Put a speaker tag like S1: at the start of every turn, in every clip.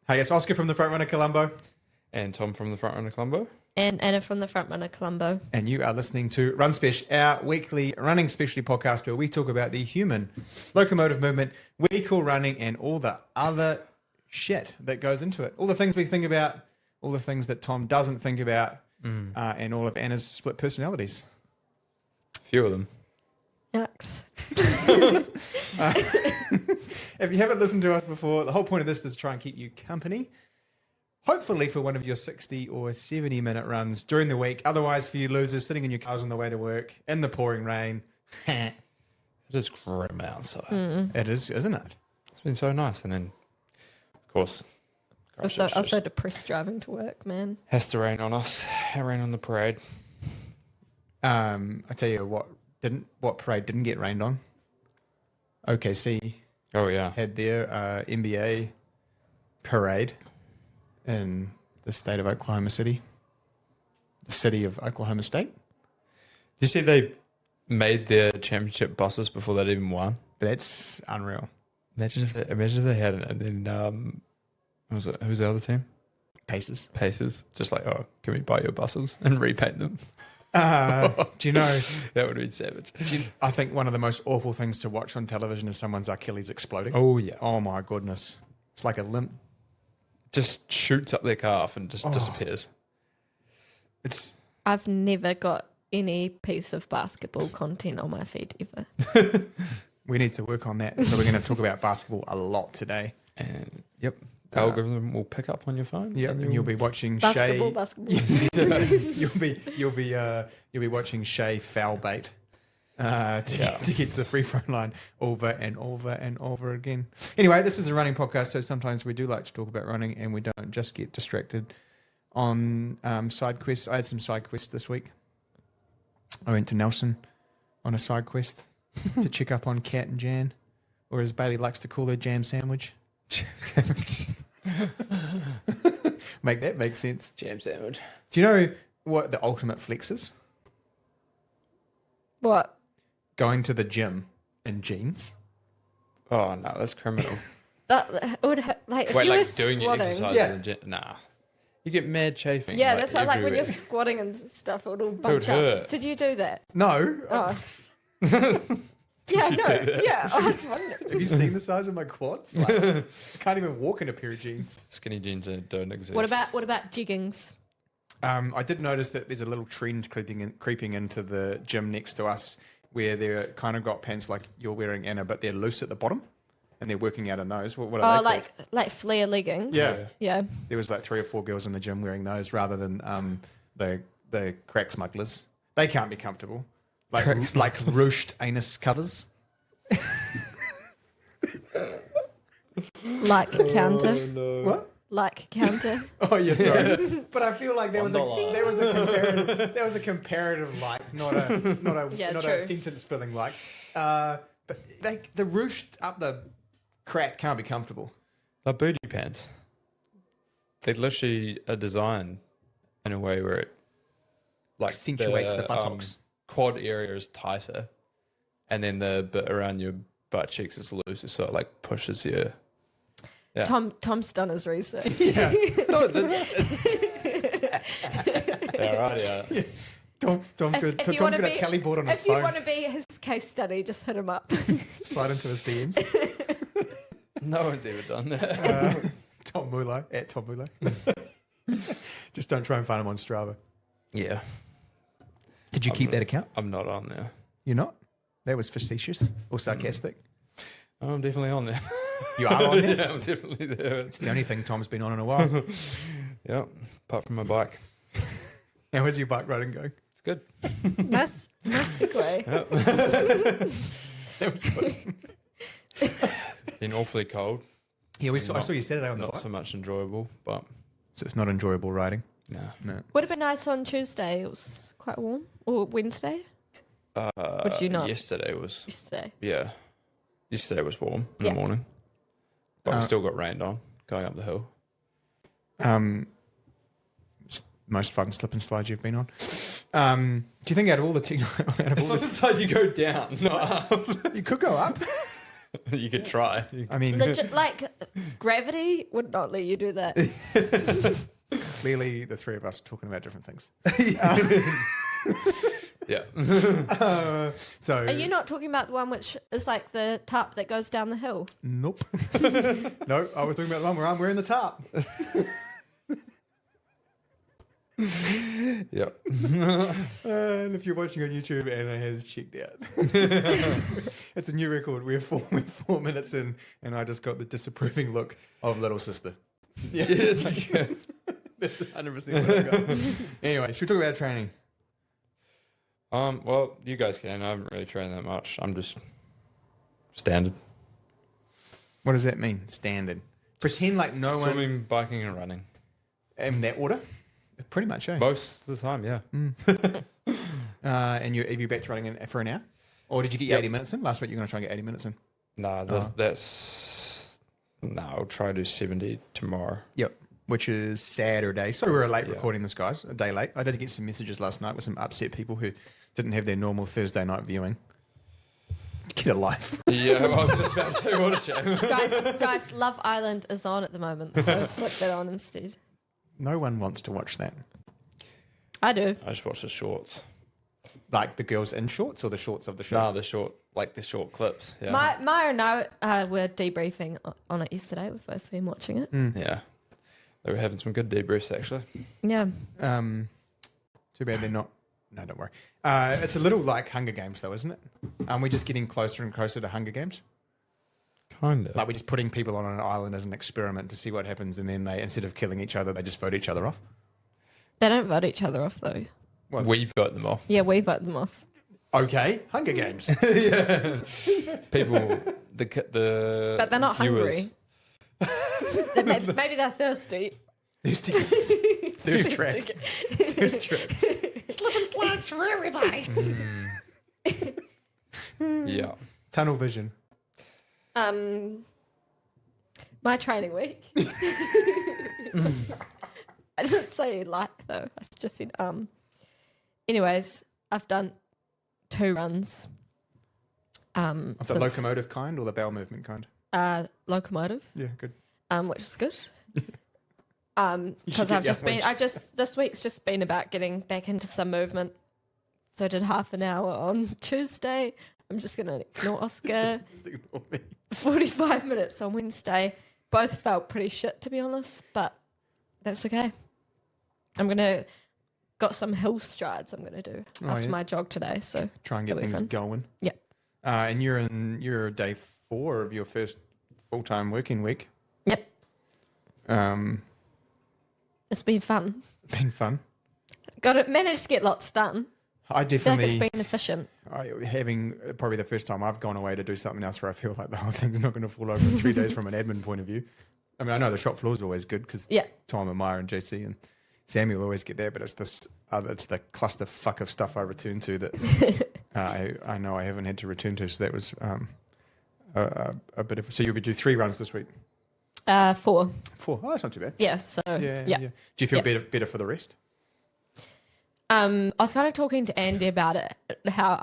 S1: Hey, it's Oska from the FrontRunner Colombo.
S2: And Tom from the FrontRunner Colombo.
S3: And Anna from the FrontRunner Colombo.
S1: And you are listening to Run Spesh, our weekly running specialty podcast where we talk about the human locomotive movement we call running and all the other shit that goes into it. All the things we think about, all the things that Tom doesn't think about, and all of Anna's split personalities.
S2: A few of them.
S3: Yucks.
S1: If you haven't listened to us before, the whole point of this is to try and keep you company. Hopefully for one of your 60 or 70 minute runs during the week. Otherwise, for you losers sitting in your cars on the way to work in the pouring rain.
S2: It is grim outside.
S1: It is, isn't it?
S2: It's been so nice. And then, of course,
S3: I was so depressed driving to work, man.
S2: has to rain on us. It rain on the parade.
S1: I tell you what parade didn't get rained on. OKC
S2: Oh, yeah.
S1: had their NBA parade in the state of Oklahoma City. The city of Oklahoma State.
S2: You see they made their championship buses before they'd even won?
S1: That's unreal.
S2: Imagine if they had it. And then, who's the other team?
S1: Pacers.
S2: Pacers. Just like, oh, can we buy your buses and repaint them?
S1: Do you know?
S2: That would be savage.
S1: I think one of the most awful things to watch on television is someone's Achilles exploding.
S2: Oh, yeah.
S1: Oh my goodness. It's like a limp.
S2: Just shoots up their calf and just disappears.
S3: I've never got any piece of basketball content on my feed ever.
S1: We need to work on that. So we're going to talk about basketball a lot today.
S2: And yep, the algorithm will pick up on your phone.
S1: Yeah, and you'll be watching
S3: Basketball.
S1: you'll be watching Shay foul bait to get to the free throw line over and over and over again. Anyway, this is a running podcast, so sometimes we do like to talk about running, and we don't just get distracted on side quests. I had some side quests this week. I went to Nelson on a side quest to check up on Kat and Jan, or as Bailey likes to call her, Jam Sandwich. Make that make sense.
S2: Jam sandwich.
S1: Do you know what the ultimate flex is?
S3: What?
S1: Going to the gym in jeans.
S2: Oh no, that's criminal.
S3: That would like if
S2: Wait,
S3: you
S2: like
S3: were
S2: doing your
S3: squatting.
S2: exercise
S1: Yeah.
S2: in the gym? Nah, you get mad chafing.
S3: Yeah, that's why like when
S2: everywhere.
S3: you're squatting and stuff, it'll
S2: would
S3: bunch
S2: hurt.
S3: up. Did you do that?
S1: No.
S3: Oh. Yeah,
S2: you
S3: no.
S2: do that?
S3: Yeah, I was wondering.
S1: Have you seen the size of my quads? Like, I can't even walk in a pair of jeans.
S2: Skinny jeans don't exist.
S3: What about jiggings?
S1: I did notice that there's a little trend creeping into the gym next to us where they're kind of got pants like you're wearing, Anna, but they're loose at the bottom and they're working out in those. What are they called?
S3: like flare leggings.
S1: Yeah.
S3: Yeah.
S1: There was like 3 or 4 girls in the gym wearing those rather than the crack smugglers. They can't be comfortable. Like ruched anus covers.
S3: Like counter.
S2: no.
S1: What?
S3: Like counter.
S1: Oh yeah, sorry. But I feel like there was
S2: $1.
S1: a comparative like, not a
S3: true.
S1: sentence filling like. But the ruched up the crack can't be comfortable.
S2: They're booty pants. They literally are designed in a way where it like
S1: Accentuates the buttocks.
S2: Quad area is tighter, and then the bit around your butt cheeks is looser, so it like pushes you. Yeah.
S3: Tom's done his research.
S1: Yeah.
S2: No, yeah, right, yeah.
S1: Tom's going to tally board on his
S3: If you
S1: phone.
S3: want to be his case study, just hit him up.
S1: Slide into his DMs.
S2: No one's ever done that.
S1: Tom Mulai at Tom Mulai. Just don't try and find him on Strava.
S2: Yeah,
S1: Did you keep that account?
S2: I'm not on there.
S1: You're not? That was facetious or sarcastic.
S2: Oh, I'm definitely on there.
S1: You are on there?
S2: Yeah, I'm definitely there.
S1: It's the only thing Tom's been on in a while.
S2: Yeah, apart from my bike.
S1: How is your bike riding going?
S2: It's good.
S3: Nice segue.
S1: That was good.
S2: Been awfully cold.
S1: Yeah, I saw you Saturday on the
S2: Not
S1: bike.
S2: so much enjoyable, but
S1: So it's not enjoyable riding?
S2: no.
S1: No.
S3: Would have been nice on Tuesday. It was quite warm. Or Wednesday? Did you not?
S2: Yesterday was,
S3: Yesterday.
S2: yeah. Yesterday was warm in
S3: Yeah.
S2: the morning. But we still got rained on going up the hill.
S1: It's the most fun slip and slide you've been on. Do you think out of all the
S2: It's not the side you go down, not up.
S1: you could go up.
S2: You could try.
S1: I mean,
S3: Legit, like gravity would not let you do that.
S1: clearly the three of us are talking about different things.
S2: Yeah.
S1: So
S3: Are you not talking about the one which is like the tarp that goes down the hill?
S1: Nope. No, I was talking about the one where I'm wearing the tarp.
S2: Yeah.
S1: And if you're watching on YouTube, Anna has checked out. It's a new record. We're 4 minutes in, and I just got the disapproving look of little sister. Yeah. That's 100% what I got. Anyway, should we talk about training?
S2: Well, you guys can. I haven't really trained that much. I'm just standard.
S1: What does that mean? Standard. Pretend like no one
S2: Swimming, biking, and running.
S1: in that order. Pretty much, eh?
S2: Most of the time, yeah.
S1: And have you back to running for an hour? Or did you get 80 minutes in? Last week you were going to try and get 80 minutes in.
S2: Nah, I'll try to do 70 tomorrow.
S1: Yep. Which is Saturday. So we were late recording this, guys. A day late. I did get some messages last night with some upset people who didn't have their normal Thursday night viewing. Get a life.
S2: Yeah, I was just about to say, what a shame.
S3: Guys, Love Island is on at the moment, so flip that on instead.
S1: No one wants to watch that.
S3: I do.
S2: I just watched the shorts.
S1: Like the girls in shorts or the shorts of the show?
S2: Nah, the short clips. Yeah.
S3: Maya and I were debriefing on it yesterday. We've both been watching it.
S2: Yeah. They were having some good debriefs, actually.
S3: Yeah.
S1: Too bad they're not. No, don't worry. It's a little like Hunger Games, though, isn't it? Aren't we just getting closer and closer to Hunger Games?
S2: Kind of.
S1: Like we're just putting people on an island as an experiment to see what happens, and then they, instead of killing each other, they just vote each other off.
S3: They don't vote each other off, though.
S1: Well,
S2: We've got them off.
S3: Yeah, we vote them off.
S1: Okay, Hunger Games.
S2: Yeah. People, the
S3: But they're not
S2: viewers.
S3: hungry. Maybe they're thirsty.
S1: Thirsty games. Thirst trap. Thirst trap.
S3: Slip and slides for everybody.
S2: Yeah.
S1: Tunnel vision.
S3: My training week. I didn't say like though. I just said Anyways, I've done 2 runs.
S1: Of the locomotive kind or the bowel movement kind?
S3: Locomotive.
S1: Yeah, good.
S3: Which is good. Because this week's just been about getting back into some movement. So I did half an hour on Tuesday. I'm just gonna ignore Oska.
S1: Just ignore me.
S3: 45 minutes on Wednesday. Both felt pretty shit, to be honest, but that's okay. Got some hill strides I'm gonna do after my jog today. So
S1: try and get things going.
S3: Yeah.
S1: And you're day 4 of your first full-time working week.
S3: Yep. It's been fun.
S1: It's been fun.
S3: Managed to get lots done.
S1: I
S3: I feel
S1: definitely.
S3: like it's been efficient.
S1: Having probably the first time I've gone away to do something else where I feel like the whole thing's not going to fall over in 3 days from an admin point of view. I mean, I know the shop floor is always good because Tom and Maya and JC and Samuel always get there, but it's this it's the cluster fuck of stuff I return to that I know I haven't had to return to. So that was a bit of. So you'll be do 3 runs this week.
S3: 4.
S1: 4. Oh, that's not too bad.
S3: Yeah. So
S1: Yeah. Do you feel better for the rest?
S3: I was kind of talking to Andy about it, how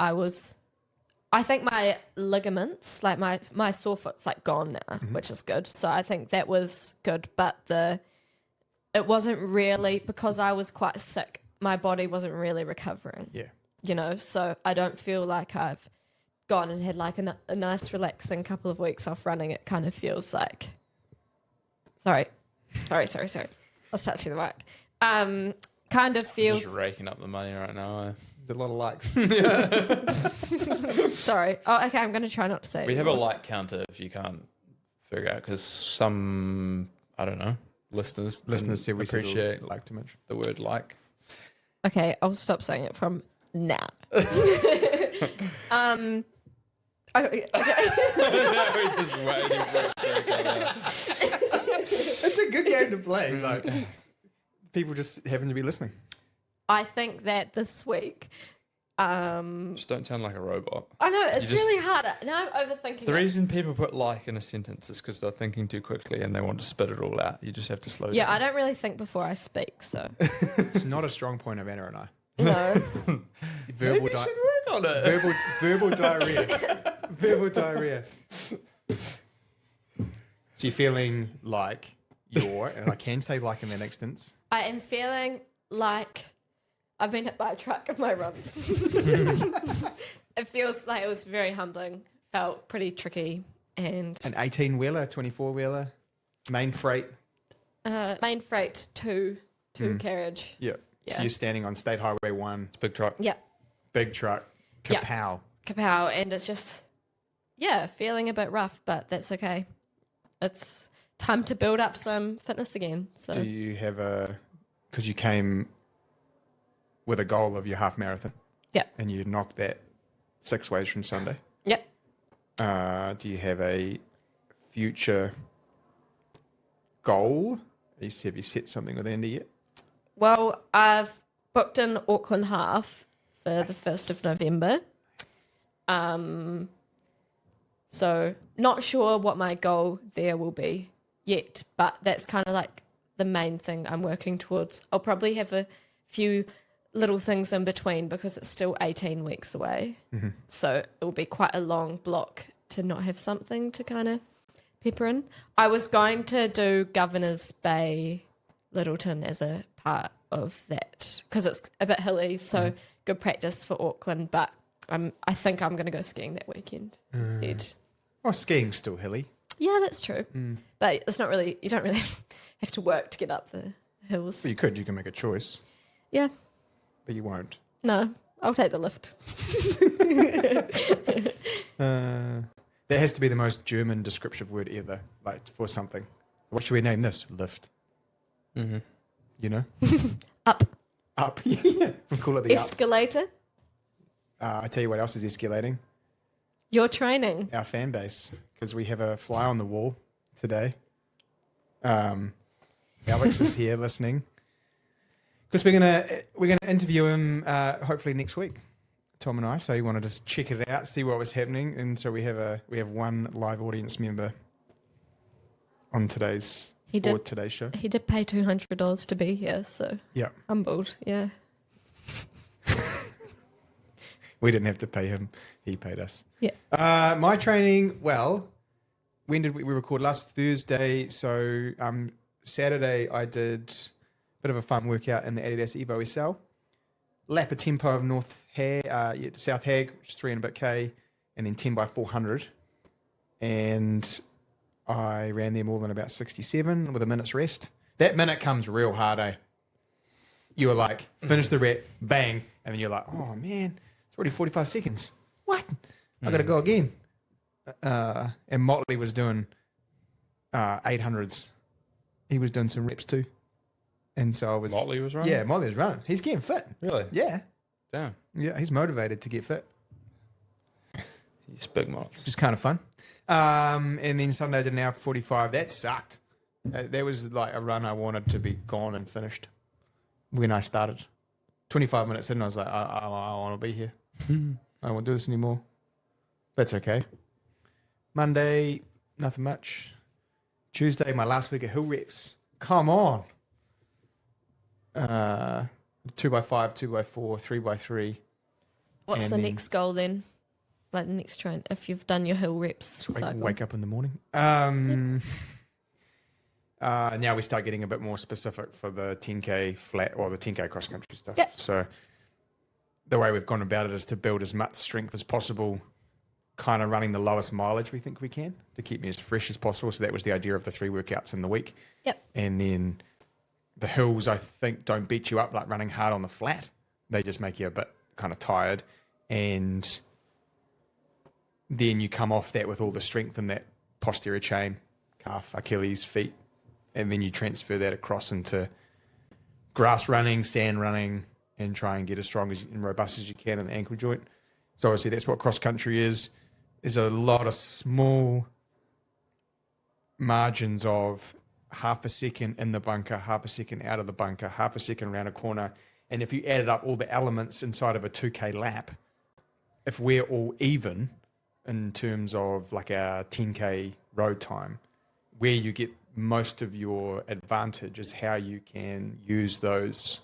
S3: I think my ligaments, like my sore foot's like gone now, which is good. So I think that was good, but it wasn't really, because I was quite sick, my body wasn't really recovering.
S1: Yeah.
S3: So I don't feel like I've gone and had like a nice relaxing couple of weeks off running. It kind of feels like, sorry. I was touching the mic. Kind of feels...
S2: Just raking up the money right now.
S1: There's a lot of likes.
S3: Sorry. Oh, okay, I'm going to try not to say it.
S2: We have a like counter if you can't figure out, because some, I don't know, listeners
S1: said we
S2: appreciate
S1: like too much.
S2: the word like.
S3: Okay, I'll stop saying it from now. Okay.
S2: We're just waiting for it to come out.
S1: It's a good game to play. Like, people just happen to be listening.
S3: I think that this week...
S2: Just don't sound like a robot.
S3: I know, it's really hard. Now I'm overthinking
S2: The reason people put like in a sentence is because they're thinking too quickly and they want to spit it all out. You just have to slow down.
S3: Yeah, I don't really think before I speak, so...
S1: It's not a strong point of Anna and I.
S3: No.
S1: Verbal
S2: Maybe you should work on it.
S1: Verbal diarrhea. Verbal diarrhea. So you're feeling like and I can say like in that instance.
S3: I am feeling like I've been hit by a truck in my runs. It feels like it was very humbling, felt pretty tricky. And
S1: An 18-wheeler, 24-wheeler, main freight.
S3: main freight two carriage.
S1: Yeah.
S3: Yeah.
S1: So you're standing on State Highway 1,
S2: It's a big truck.
S3: Yeah.
S1: big truck,
S3: Yeah.
S1: kapow.
S3: Kapow. And it's just, feeling a bit rough, but that's okay. It's time to build up some fitness again. So
S1: Do you have because you came with a goal of your half marathon.
S3: Yeah.
S1: And you knocked that 6 ways from Sunday.
S3: Yep.
S1: Do you have a future goal? Have you set something with Andy yet?
S3: Well, I've booked an Auckland half for the 1st of November. So not sure what my goal there will be yet, but that's kind of like the main thing I'm working towards. I'll probably have a few little things in between because it's still 18 weeks away.
S1: Mm-hmm.
S3: So it will be quite a long block to not have something to kind of pepper in. I was going to do Governor's Bay Littleton as a part of that because it's a bit hilly, so good practice for Auckland, but I think I'm going to go skiing that weekend instead.
S1: Oh, skiing's still hilly.
S3: Yeah, that's true. But it's not really, you don't really have to work to get up the hills.
S1: But you can make a choice,
S3: Yeah,
S1: but you won't.
S3: no, I'll take the lift.
S1: That has to be the most German descriptive word ever, like for something. What should we name this? Lift.
S2: Mm-hmm.
S1: You know?
S3: Up.
S1: Up. Yeah. We'll call it the
S3: Escalator.
S1: up. I tell you what else is escalating.
S3: Your training.
S1: Our fan base, because we have a fly on the wall today. Alex is here listening because we're gonna interview him hopefully next week, Tom and I. So he wanted to just check it out, see what was happening, and so we have one live audience member on today's show.
S3: He did pay $200 to be here, so
S1: Yeah,
S3: humbled. Yeah.
S1: we didn't have to pay him; he paid us.
S3: Yeah.
S1: My training. Well, when did we record? Last Thursday. So Saturday I did a bit of a fun workout in the Adidas Evo SL. Lap a tempo of South Hag, which is 3 and a bit K, and then 10 by 400. And I ran them all in about 67 with a minute's rest. That minute comes real hard, eh? You were like, finish the rep, bang, and then you're like, oh man, it's already 45 seconds. What? I got to go again. And Motley was doing 800s. He was doing some reps too. And so I was...
S2: Motley was running?
S1: Yeah, Motley was running. He's getting fit.
S2: Really?
S1: Yeah.
S2: Damn.
S1: Yeah, he's motivated to get fit.
S2: He's big mods.
S1: Just kind of fun. And then Sunday I did an hour 45. That sucked. That was like a run I wanted to be gone and finished when I started. 25 minutes in, I was like, I want to be here. I don't want to do this anymore. That's okay. Monday, nothing much. Tuesday, my last week of hill reps. Come on. 2x5, 2x4, 3x3.
S3: What's
S1: And
S3: the
S1: then-
S3: next goal then? Like the next train, if you've done your hill reps cycle.
S1: Wake up in the morning. Now we start getting a bit more specific for the 10K flat or the 10K cross country stuff.
S3: Yep.
S1: So the way we've gone about it is to build as much strength as possible, kind of running the lowest mileage we think we can to keep me as fresh as possible. So that was the idea of the 3 workouts in the week.
S3: Yep.
S1: And then the hills, I think, don't beat you up like running hard on the flat. They just make you a bit kind of tired. And then you come off that with all the strength in that posterior chain, calf, Achilles, feet. And then you transfer that across into grass running, sand running, and try and get as strong and robust as you can in the ankle joint. So obviously that's what cross country is. There's a lot of small margins of half a second in the bunker, half a second out of the bunker, half a second around a corner. And if you added up all the elements inside of a 2K lap, if we're all even in terms of like our 10K road time, where you get most of your advantage is how you can use those,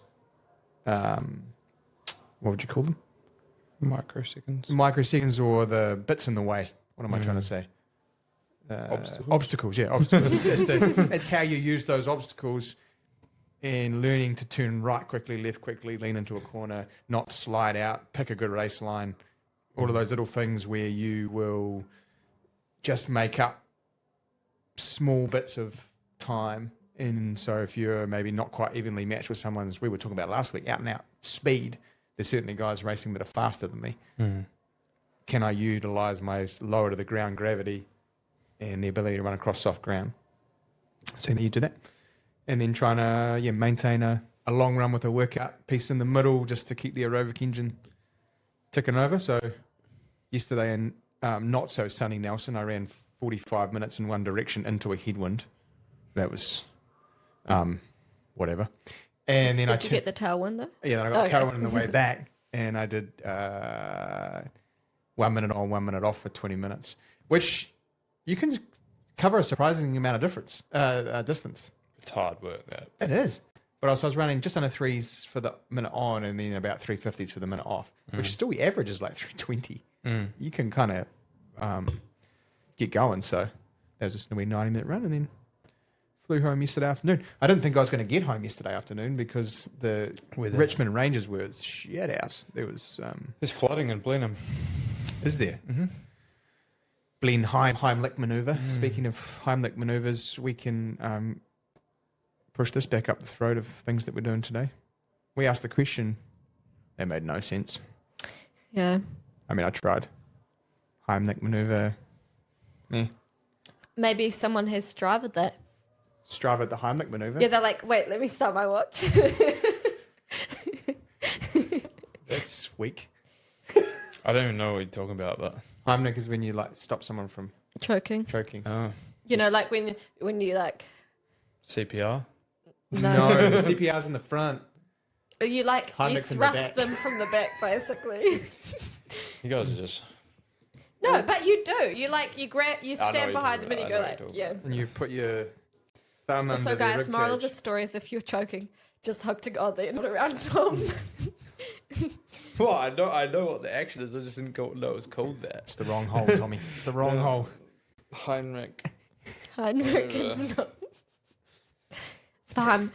S1: what would you call them?
S2: Microseconds.
S1: Microseconds, or the bits in the way. What am I trying to say?
S2: Obstacles.
S1: Yeah, obstacles. It's how you use those obstacles in learning to turn right quickly, left quickly, lean into a corner, not slide out, pick a good race line. All of those little things where you will just make up small bits of time. And so if you're maybe not quite evenly matched with someone, as we were talking about last week, out and out speed, there's certainly guys racing that are faster than me. Can I utilize my lower to the ground gravity and the ability to run across soft ground? So you do that. And then trying to maintain a long run with a workout piece in the middle just to keep the aerobic engine ticking over. So yesterday in not so sunny Nelson, I ran 45 minutes in one direction into a headwind. That was whatever. And then
S3: Did you get the tailwind though?
S1: Yeah, then I got tailwind on the way back, and I did 1 minute on, 1 minute off for 20 minutes, which you can cover a surprising amount of distance.
S2: It's hard work, that.
S1: It is. But also I was running just under 3s for the minute on and then about 350s for the minute off, which still the average is like 320. You can kind of get going. So that was just a wee 90-minute run and then flew home yesterday afternoon. I didn't think I was going to get home yesterday afternoon because the Richmond Rangers were shit out. There was...
S2: There's flooding in Blenheim.
S1: Is there? Heimlich manoeuvre. Speaking of Heimlich manoeuvres, we can push this back up the throat of things that we're doing today. We asked the question. That made no sense.
S3: Yeah.
S1: I mean, I tried. Heimlich manoeuvre.
S3: Maybe someone has Strava that.
S1: Strava the Heimlich manoeuvre?
S3: Yeah, they're like, wait, let me start my watch.
S1: That's weak.
S2: I don't even know what you're talking about, but...
S1: Heimlich is when you like stop someone from
S3: Choking.
S2: Oh.
S3: You know, like when you like...
S2: CPR?
S1: No, CPR's in the front.
S3: You like,
S1: Heimlich's
S3: you
S1: in the
S3: thrust
S1: back.
S3: them from the back, basically.
S2: You guys are just...
S3: No, but you do. You like, you stand
S2: what you're
S3: behind
S2: talking
S3: them and you
S2: about.
S3: go
S2: I know
S3: like,
S2: what you're
S3: yeah.
S2: talking
S1: And you put your thumb under
S3: So
S1: the
S3: guys,
S1: rib
S3: moral of the
S1: cage.
S3: story is if you're choking, just hope to God that you're not around Tom.
S2: Well, I know what the action is. I just didn't know it was called that.
S1: It's the wrong hole, Tommy. It's the wrong hole.
S2: Heinrich.
S3: Heinrich is not. It's the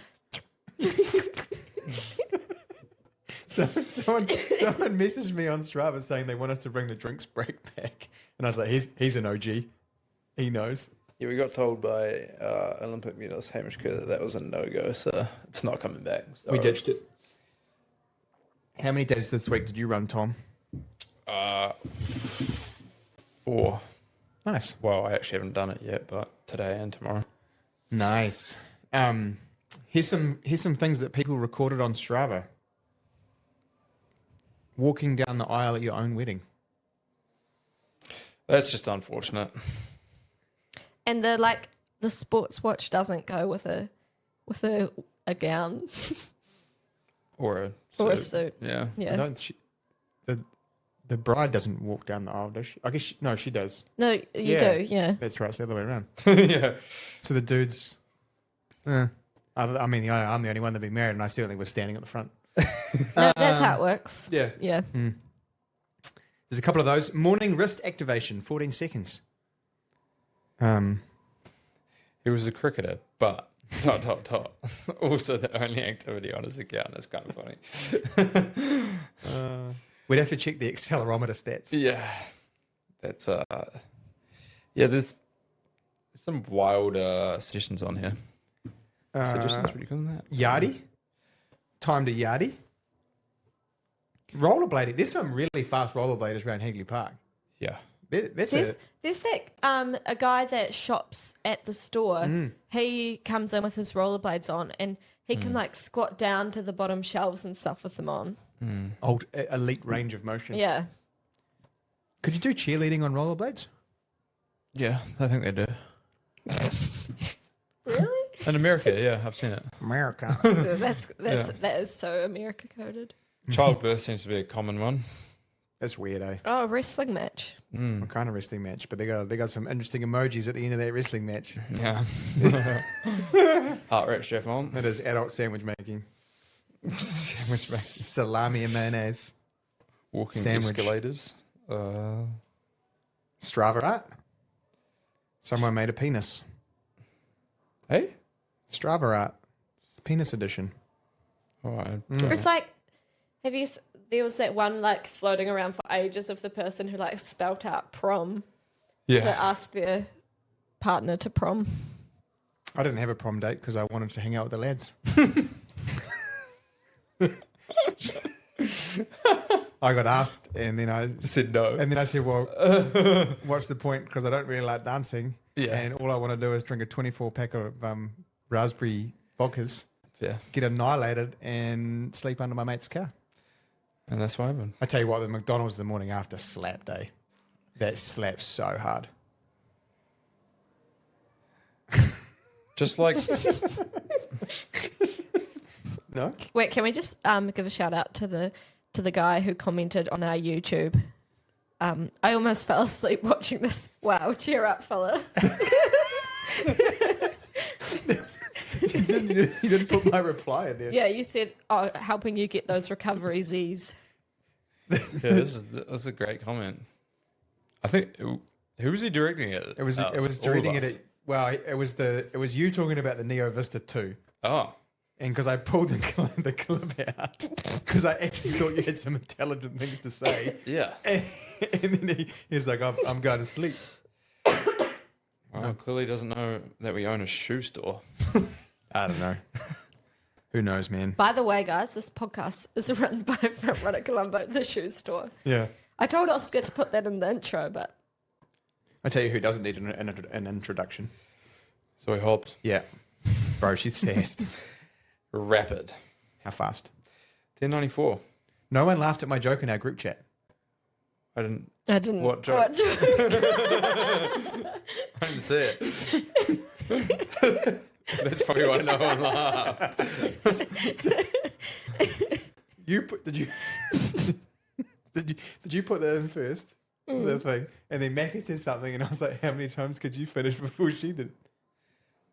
S1: Someone messaged me on Strava saying they want us to bring the drinks break back. And I was like, he's an OG. He knows.
S2: Yeah, we got told by Olympic medalist Hamish Kerr that was a no-go, so it's not coming back. So
S1: We ditched it. How many days this week did you run, Tom?
S2: 4.
S1: Nice.
S2: Well, I actually haven't done it yet, but today and tomorrow.
S1: Nice. Here's some things that people recorded on Strava. Walking down the aisle at your own wedding.
S2: That's just unfortunate.
S3: And the sports watch doesn't go with a gown
S2: Or a
S3: or a suit.
S2: Yeah.
S3: Yeah.
S1: The bride doesn't walk down the aisle, does she? I guess she does.
S3: No, you
S1: Yeah.
S3: do. Yeah.
S1: That's right. It's the other way around.
S2: Yeah.
S1: So the dudes. I'm the only one to be married, and I certainly was standing at the front.
S3: No, that's how it works.
S1: Yeah.
S3: Yeah.
S1: There's a couple of those. Morning wrist activation, 14 seconds.
S2: He was a cricketer, but also the only activity on his account. That's kind of funny.
S1: We'd have to check the accelerometer stats.
S2: Yeah. That's there's some wild suggestions on here. Suggestions, what do you call that?
S1: Yardie. Time to Yardie. Rollerblading. There's some really fast rollerbladers around Hagley Park.
S2: Yeah.
S1: There's
S3: There's that a guy that shops at the store. He comes in with his rollerblades on, and he can like squat down to the bottom shelves and stuff with them on.
S1: old elite range of motion.
S3: Yeah.
S1: Could you do cheerleading on rollerblades?
S2: Yeah, I think they do.
S3: Really?
S2: In America, yeah, I've seen it.
S1: America.
S3: That is so America coded.
S2: Childbirth seems to be a common one.
S1: That's weird, eh?
S3: Oh, a wrestling match.
S1: What kind of wrestling match? But they got some interesting emojis at the end of that wrestling match.
S2: Yeah. Heart rate strap on.
S1: That is adult sandwich making.
S2: Sandwich making.
S1: Salami and mayonnaise.
S2: Walking
S1: Sandwich.
S2: escalators.
S1: Strava, right? Someone made a penis.
S2: Hey?
S1: Strava art. It's the penis edition.
S2: All right.
S3: It's like, there was that one like floating around for ages of the person who like spelt out prom to ask their partner to prom.
S1: I didn't have a prom date because I wanted to hang out with the lads. I got asked and then I
S2: said no.
S1: And then I said, well, what's the point? Because I don't really like dancing.
S2: Yeah.
S1: And all I want to do is drink a 24 pack of raspberry vodkas,
S2: Yeah.
S1: get annihilated and sleep under my mate's car.
S2: And that's what happened.
S1: I tell you what, the McDonald's the morning after slap day. That slaps so hard.
S2: Just like...
S1: No?
S3: Wait, can we just give a shout out to the guy who commented on our YouTube? I almost fell asleep watching this. Wow, cheer up, fella.
S1: you didn't put my reply in there.
S3: Yeah, you said, helping you get those recovery Z's.
S2: Yeah, that's a great comment. I think... Who was he directing it?
S1: It was directing it at... Well, it was you talking about the Neo Vista 2.
S2: Oh.
S1: And because I pulled the clip out, because I actually thought you had some intelligent things to say.
S2: Yeah.
S1: And then he's like, I'm going to sleep.
S2: Well, clearly doesn't know that we own a shoe store.
S1: I don't know. Who knows, man?
S3: By the way, guys, this podcast is run by FrontRunner Colombo, the shoe store.
S1: Yeah.
S3: I told Oska to put that in the intro, but...
S1: I tell you who doesn't need an introduction.
S2: Zoe Hobbs.
S1: Yeah. Bro, she's fast.
S2: Rapid.
S1: How fast?
S2: 10.94.
S1: No one laughed at my joke in our group chat.
S2: I didn't.
S3: What joke?
S2: I didn't see it. That's probably why no one laughed.
S1: Did you put that in first? The thing. And then Mackie said something and I was like, how many times could you finish before she did?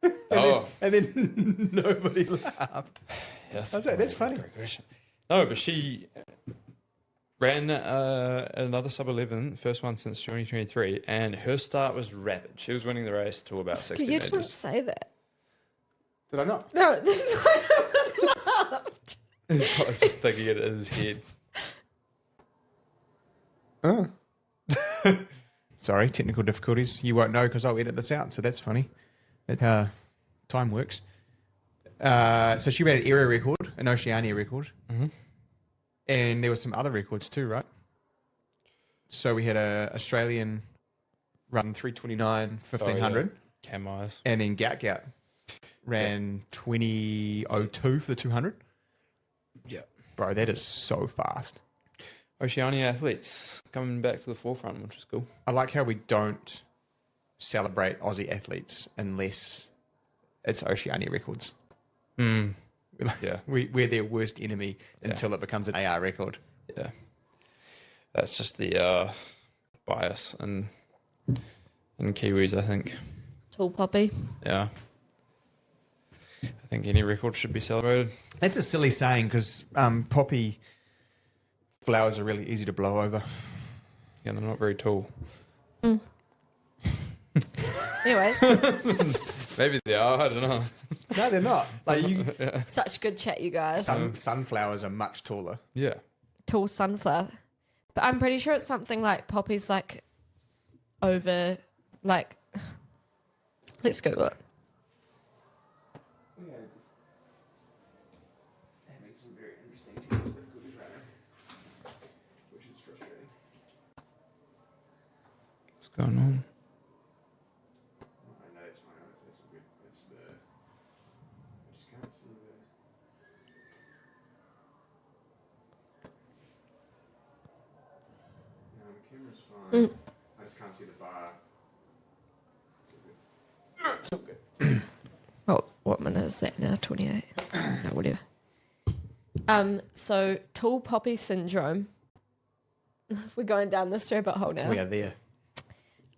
S1: And then nobody laughed.
S2: Yes,
S1: I was like, that's funny.
S2: No, but she ran another sub-11, first one since 2023, and her start was rapid. She was winning the race to about 60
S3: You
S2: meters.
S3: didn't say that.
S1: Did I not?
S3: No, this is why no one laughed.
S2: I was just thinking it in his head.
S1: Oh. Sorry, technical difficulties. You won't know because I'll edit this out, so that's funny. That's how time works. So she ran an area record, an Oceania record.
S2: Mm-hmm.
S1: And there were some other records too, right? So we had a Australian run 329, 1500.
S2: Cam eyes.
S1: And then Gout ran 2002 for the 200.
S2: Yeah.
S1: Bro, that is so fast.
S2: Oceania athletes coming back to the forefront, which is cool.
S1: I like how we don't celebrate Aussie athletes unless it's Oceania records.
S2: Mm.
S1: Yeah. We're their worst enemy until it becomes an AR record.
S2: Yeah. That's just the bias and Kiwis, I think.
S3: Tall poppy.
S2: Yeah. I think any record should be celebrated.
S1: That's a silly saying because poppy flowers are really easy to blow over.
S2: Yeah, they're not very tall.
S3: Mm. Anyways.
S2: Maybe they are, I don't know.
S1: No, they're not. Like
S3: Such good chat, you guys.
S1: Sunflowers are much taller.
S2: Yeah.
S3: Tall sunflower. But I'm pretty sure it's something like poppies like over, like, let's Google it.
S2: What's going on?
S1: I just can't see the bar. It's all good.
S3: Oh, what minute is that now? 28. No, whatever. So tall poppy syndrome. We're going down this rabbit hole now.
S1: We are there.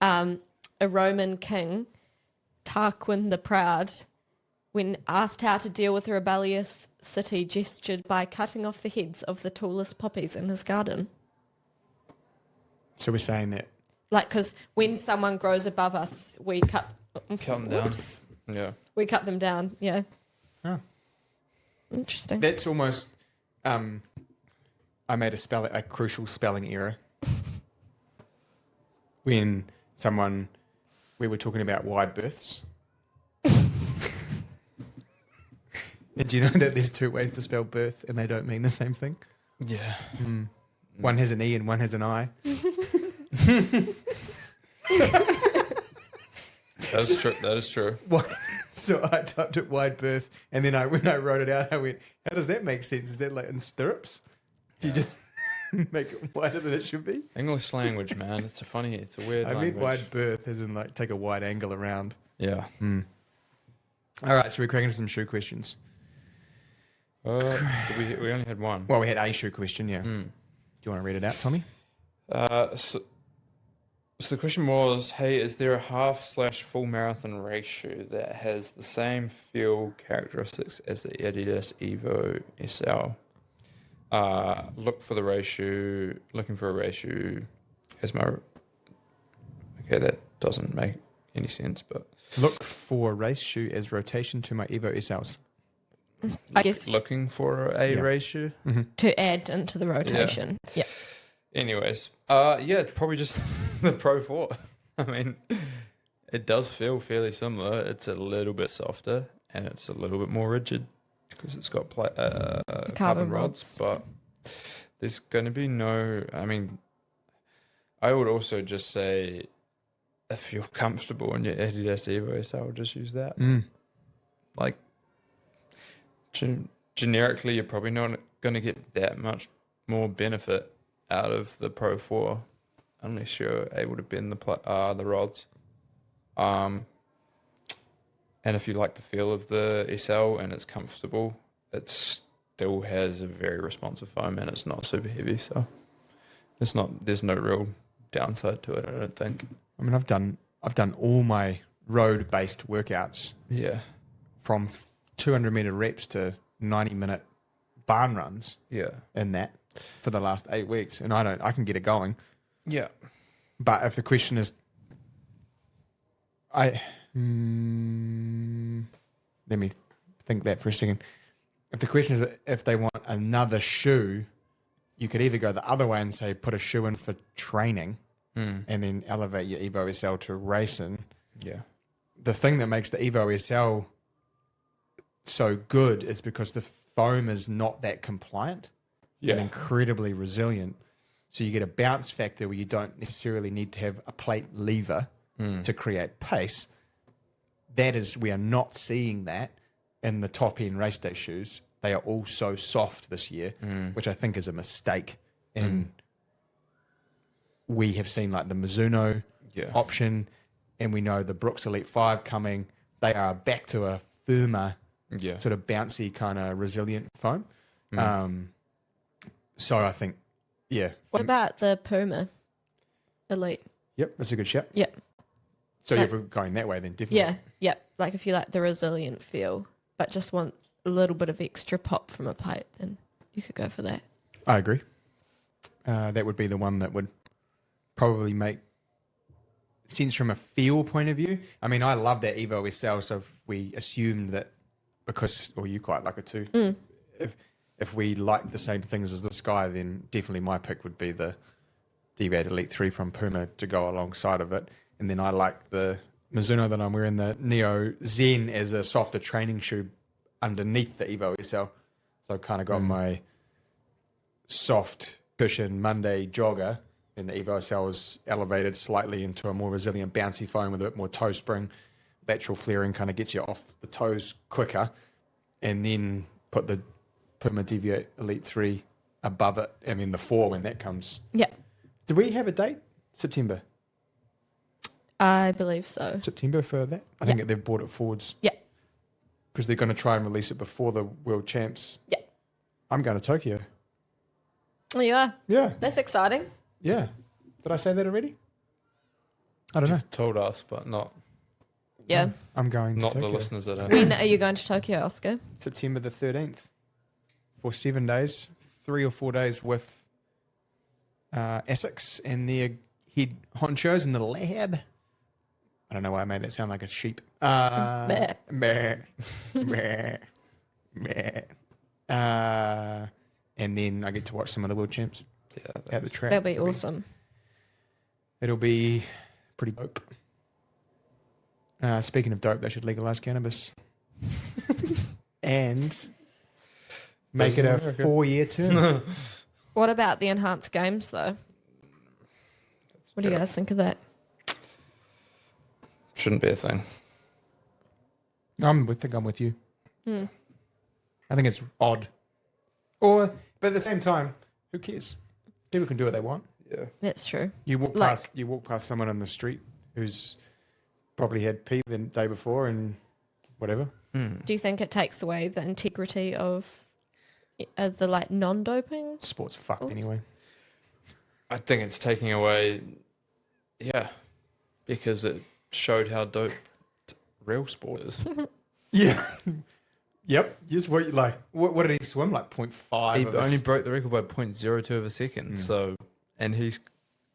S3: A Roman king, Tarquin the Proud, when asked how to deal with a rebellious city, gestured by cutting off the heads of the tallest poppies in his garden.
S1: So we're saying that
S3: like, because when someone grows above us, we cut
S2: Come down.
S3: Oops.
S2: Yeah.
S3: We cut them down. Yeah.
S1: Oh.
S3: Interesting.
S1: That's almost. I made a crucial spelling error when we were talking about wide berths. And do you know that there's two ways to spell birth and they don't mean the same thing?
S2: Yeah.
S1: One has an E and one has an I.
S2: That is true.
S1: So I typed it wide berth, and then when I wrote it out, I went, how does that make sense? Is that like in stirrups? Do you just make it wider than it should be?
S2: English language, man. It's a weird
S1: I
S2: language.
S1: meant wide berth as in like take a wide angle around.
S2: Yeah.
S1: All right, should we crack into some shoe questions?
S2: We only had one.
S1: Well, we had a shoe question, yeah. Do you want to read it out, Tommy?
S2: So the question was, hey, is there a half/full marathon race shoe that has the same feel characteristics as the Adidas Evo SL? Looking for a race shoe as my... Okay, that doesn't make any sense, but...
S1: Look for race shoe as rotation to my Evo SLs.
S3: I guess
S2: Looking for a race shoe?
S3: to add into the rotation. Yeah.
S2: Anyways, probably just the Pro 4. I mean, it does feel fairly similar. It's a little bit softer and it's a little bit more rigid because it's got carbon rods. But there's going to be I mean, I would also just say if you're comfortable in your Adidas Evo SL, just use that. Like, generically, you're probably not going to get that much more benefit out of the Pro 4 unless you're able to bend the rods. And if you like the feel of the SL and it's comfortable, it still has a very responsive foam and it's not super heavy, so there's no real downside to it, I don't think.
S1: I mean, I've done all my road-based workouts.
S2: Yeah.
S1: From 200-meter reps to 90-minute barn runs.
S2: Yeah.
S1: In that for the last 8 weeks, and I can get it going.
S2: Yeah.
S1: But if the question is, let me think that for a second. If the question is if they want another shoe, you could either go the other way and say put a shoe in for training and then elevate your Evo SL to racing.
S2: Yeah.
S1: The thing that makes the Evo SL so good is because the foam is not that compliant and incredibly resilient. So you get a bounce factor where you don't necessarily need to have a plate lever to create pace. We are not seeing that in the top end race day shoes. They are all so soft this year, which I think is a mistake. And we have seen like the Mizuno option, and we know the Brooks Elite 5 coming. They are back to a firmer, sort of bouncy kind of resilient foam. So I think,
S3: What about the Puma Elite?
S1: Yep, that's a good shout.
S3: Yep.
S1: So you're going that way then, definitely.
S3: Yeah, yep. Like if you like the resilient feel, but just want a little bit of extra pop from a plate, then you could go for that.
S1: I agree. That would be the one that would probably make sense from a feel point of view. I mean, I love that Evo SL, so if we assumed that you quite like it too, if we like the same things as this guy, then definitely my pick would be the Deviate Elite 3 from Puma to go alongside of it. And then I like the Mizuno that I'm wearing, the Neo Zen, as a softer training shoe underneath the Evo SL. So I kind of got my soft cushion Monday jogger, and the Evo SL is elevated slightly into a more resilient bouncy foam with a bit more toe spring. Lateral flaring kind of gets you off the toes quicker, and then put the Puma Deviate Elite 3 above it, and then the 4 when that comes.
S3: Yeah.
S1: Do we have a date? September?
S3: I believe so.
S1: September for that? I think they've brought it forwards.
S3: Yeah.
S1: Because they're going to try and release it before the World Champs.
S3: Yeah.
S1: I'm going to Tokyo.
S3: Oh, you are?
S1: Yeah.
S3: That's exciting.
S1: Yeah. Did I say that already? I don't know.
S2: You've told us, but not
S3: Yeah.
S1: I'm going to
S2: not
S1: Tokyo.
S2: the listeners that are.
S3: When are you going to Tokyo, Oska?
S1: September the 13th. For 7 days. 3 or 4 days with Essex and their head honchos in the lab. I don't know why I made that sound like a sheep. Meh. Meh. Meh. Meh. And then I get to watch some of the world champs at the track.
S3: That'll be awesome.
S1: It'll be pretty dope. Speaking of dope, they should legalize cannabis. And make it a 4-year term.
S3: What about the enhanced games, though? What do you guys think of that?
S2: Shouldn't be a thing.
S1: I think I'm with you. I think it's odd. But at the same time, who cares? People can do what they want.
S2: Yeah.
S3: That's true.
S1: You walk past someone on the street who's probably had pee the day before and whatever.
S3: Do you think it takes away the integrity of the non-doping?
S1: Sport's fucked anyway.
S2: I think it's taking away, because it showed how dope real sport is.
S1: Yeah. Yep. Just what did he swim? Like 0.5?
S2: He only broke the record by 0.02 of a second. So, and he's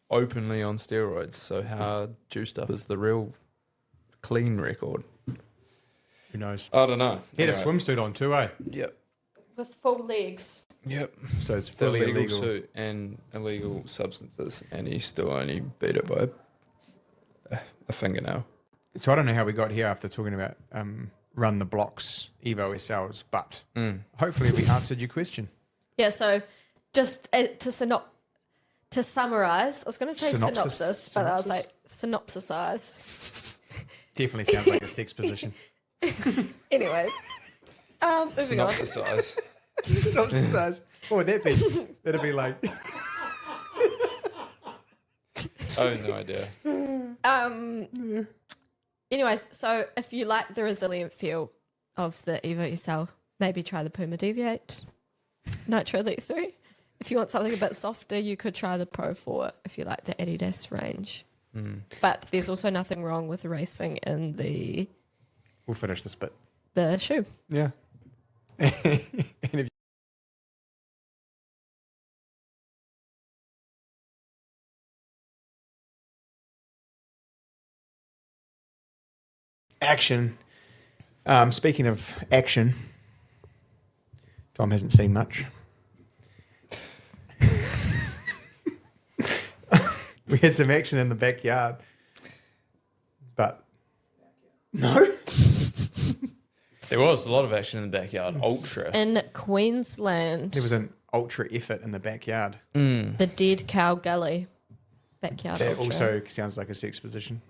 S2: openly on steroids. So how juiced up is the real clean record?
S1: Who knows?
S2: I don't know.
S1: He had a swimsuit on too, eh?
S2: Yep.
S3: With full legs.
S2: Yep.
S1: So it's
S2: The
S1: fully
S2: illegal
S1: illegal.
S2: suit and illegal substances, and he still only beat it by a fingernail.
S1: So I don't know how we got here after talking about Run the Blocks Evo SLs, but hopefully we answered your question.
S3: Yeah, so just to summarize, I was going to say synopsis, but I was like, synopsisize.
S1: Definitely sounds like a sex position.
S3: Anyways, moving on.
S2: Synopsisize.
S1: Synopsisize. What would that be? That'd be like...
S2: I have no idea.
S3: Anyways, so if you like the resilient feel of the Evo SL, maybe try the Puma Deviate Nitro Elite 3. If you want something a bit softer, you could try the Pro 4 if you like the Adidas range. But there's also nothing wrong with racing in the...
S1: We'll finish this bit.
S3: The shoe.
S1: Yeah. And if action. Speaking of action, Tom hasn't seen much. We had some action in the backyard, but no.
S2: There was a lot of action in the backyard. Ultra.
S3: In Queensland,
S1: There was an ultra effort in the backyard.
S3: the Dead Cow Gully backyard
S1: That
S3: ultra.
S1: also sounds like a sex position.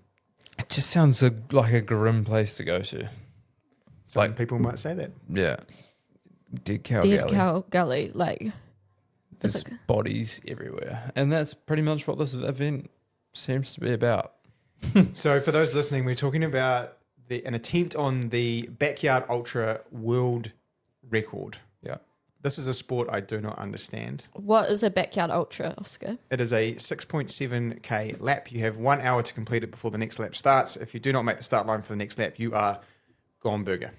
S2: It just sounds like a grim place to go to.
S1: Some people might say that.
S2: Yeah. Dead cow
S3: Dead
S2: galley.
S3: Cow Gully, like...
S2: There's
S3: It's like-
S2: bodies everywhere. And that's pretty much what this event seems to be about.
S1: So for those listening, we're talking about an attempt on the backyard ultra world record.
S2: Yeah.
S1: This is a sport I do not understand.
S3: What is a backyard ultra, Oska?
S1: It is a 6.7k lap. You have 1 hour to complete it before the next lap starts. If you do not make the start line for the next lap, you are gone burger.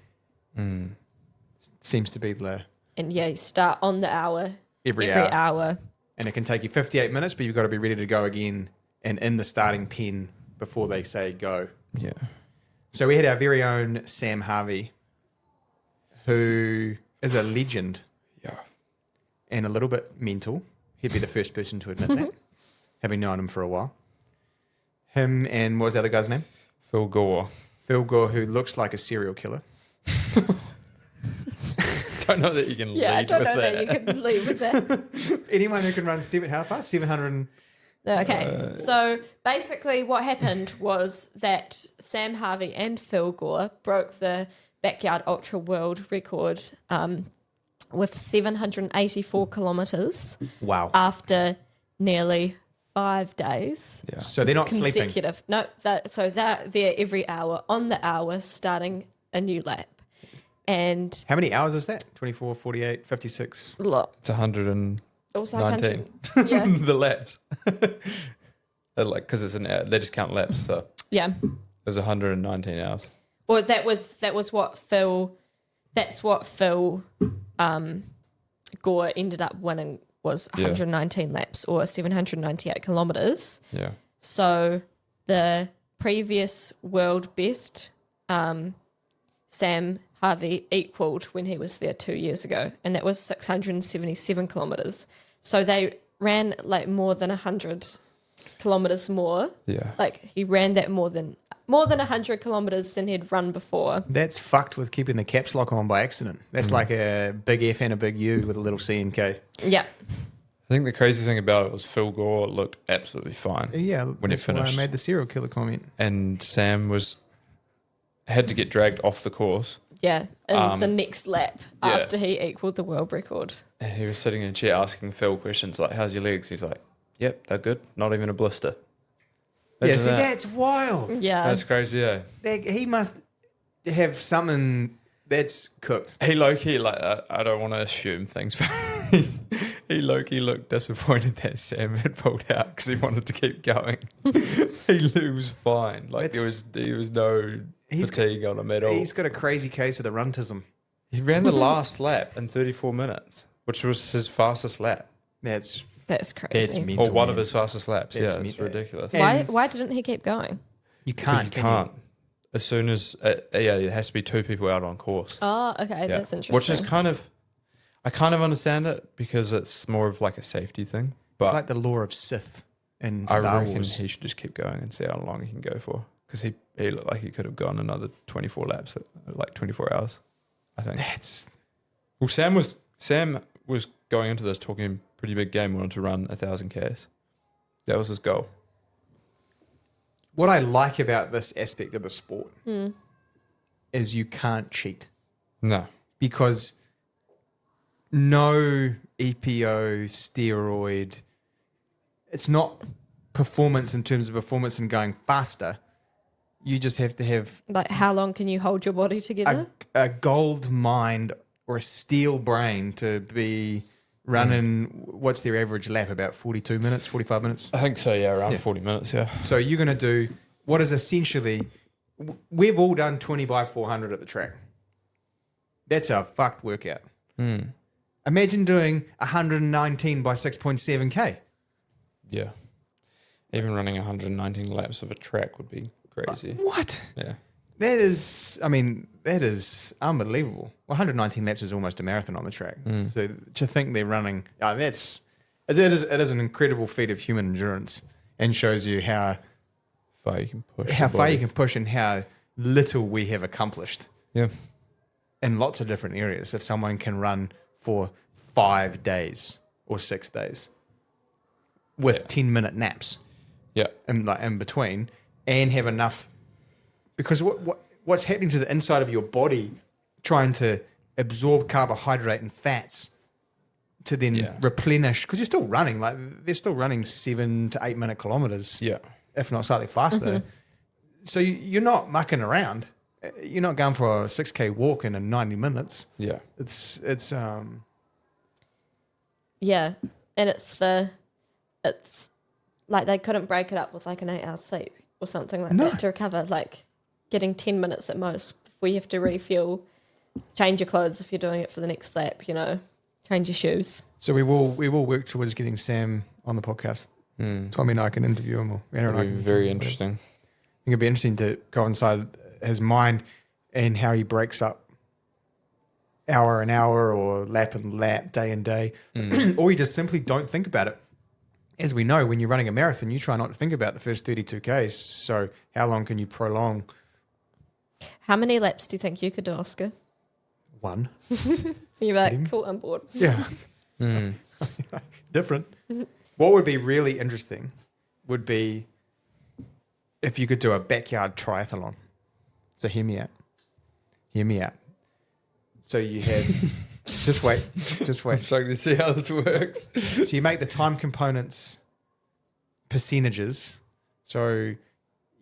S1: Seems to be the
S3: And yeah, you start on the hour.
S1: every hour. And it can take you 58 minutes, but you've got to be ready to go again and in the starting pen before they say go.
S2: Yeah.
S1: So we had our very own Sam Harvey, who is a legend
S2: Yeah.
S1: and a little bit mental. He'd be the first person to admit that, having known him for a while. Him and what was the other guy's name?
S2: Phil Gore.
S1: Phil Gore, who looks like a serial killer.
S2: Don't know that you can
S3: Yeah, I
S2: lead
S3: don't
S2: with
S3: know
S2: that.
S3: that you can leave with that.
S1: Anyone who can run how fast? 700.
S3: Okay, so basically what happened was that Sam Harvey and Phil Gore broke the backyard ultra world record with 784 kilometres
S1: Wow.
S3: after nearly 5 days.
S2: Yeah.
S1: So they're not sleeping.
S3: Consecutive. No, they're there every hour, on the hour, starting a new lap. And
S1: How many hours is that? 24, 48, 56?
S3: look,
S2: It's 119.
S3: also 100, yeah,
S2: The laps. Because it's an hour. They just count laps. So
S3: yeah.
S2: it was 119 hours.
S3: Well, that was what Phil. That's what Phil Gore ended up winning was 119 laps or 798 kilometres.
S2: Yeah.
S3: So the previous world best, Sam Harvey equaled when he was there 2 years ago, and that was 677 kilometers. So they ran like more than 100 kilometers more.
S2: Yeah.
S3: Like he ran that more than 100 kilometers than he'd run before.
S1: That's fucked with keeping the caps lock on by accident. That's like a big F and a big U with a little C and K.
S3: Yeah.
S2: I think the crazy thing about it was Phil Gore looked absolutely fine.
S1: Yeah,
S2: when
S1: that's
S2: he finished.
S1: why I made the serial killer comment.
S2: And Sam had to get dragged off the course.
S3: Yeah, in the next lap
S2: yeah.
S3: after he equaled the world record.
S2: And he was sitting in a chair asking Phil questions like, how's your legs? He's like, yep, they're good. Not even a blister.
S1: Yeah, see, that's wild.
S3: Yeah.
S2: That's crazy, yeah.
S1: He must have something that's cooked.
S2: He low-key, like, I don't want to assume things, but he low-key looked disappointed that Sam had pulled out because he wanted to keep going. He was fine. Like, there was no fatigue on him at all.
S1: He's got a crazy case of the runtism.
S2: He ran the last lap in 34 minutes, which was his fastest lap.
S1: That's
S3: crazy.
S1: mental.
S2: Or one of his fastest laps.
S1: That's
S2: Yeah, it's ridiculous.
S3: Why didn't he keep going?
S1: You
S2: Because
S1: can't.
S2: you can't. As soon as, it has to be two people out on course.
S3: Oh, okay,
S2: Yeah.
S3: that's interesting.
S2: Which is I kind of understand it because it's more of like a safety thing. But
S1: It's like the law of Sith in
S2: I
S1: Star
S2: reckon
S1: Wars.
S2: he should just keep going and see how long he can go for. Because he looked like he could have gone another 24 laps, like 24 hours, I think. Well, Sam was going into this talking pretty big game, wanted to run 1,000 Ks. That was his goal.
S1: What I like about this aspect of the sport is you can't cheat
S2: No.
S1: because no EPO, steroid, it's not performance in terms of performance and going faster. You just have to have
S3: like, how long can you hold your body together?
S1: a gold mind or a steel brain to be running. What's their average lap? About 42 minutes, 45 minutes?
S2: I think so, yeah, around 40 minutes, yeah.
S1: So you're going to do what is essentially, we've all done 20 by 400 at the track. That's a fucked workout. Imagine doing 119 by 6.7K.
S2: Yeah. Even running 119 laps of a track would be crazy.
S1: What?
S2: Yeah.
S1: That is unbelievable. 119 laps is almost a marathon on the track. So to think they're running, it is an incredible feat of human endurance and shows you how
S2: Far you can push.
S1: far you can push and how little we have accomplished
S2: Yeah.
S1: in lots of different areas. If someone can run for 5 days or 6 days with 10-minute naps
S2: Yeah.
S1: in between and have enough, because what's happening to the inside of your body trying to absorb carbohydrate and fats to then replenish, because you're still running, like they're still running 7 to 8 minute kilometers,
S2: Yeah.
S1: if not slightly faster. So you're not mucking around. You're not going for a 6K walk in 90 minutes.
S2: Yeah.
S1: It's
S3: Yeah, and it's like they couldn't break it up with like an 8-hour sleep or something like that to recover. Like getting 10 minutes at most before you have to refuel, change your clothes if you're doing it for the next lap. Change your shoes.
S1: So we will work towards getting Sam on the podcast. Tommy and I can interview him, or Aaron and I
S2: It'd
S1: can
S2: be very
S1: interview him.
S2: interesting.
S1: I think it'd be interesting to go inside his mind and how he breaks up hour and hour or lap and lap, day and day, or you just simply don't think about it. As we know, when you're running a marathon, you try not to think about the first 32 Ks. So how long can you prolong?
S3: How many laps do you think you could do, Oska?
S1: One.
S3: You're like, cool, I'm bored.
S1: Yeah. Different. What would be really interesting would be if you could do a backyard triathlon. So hear me out. So you had, just wait.
S2: I'm struggling to see how this works.
S1: So you make the time components percentages. So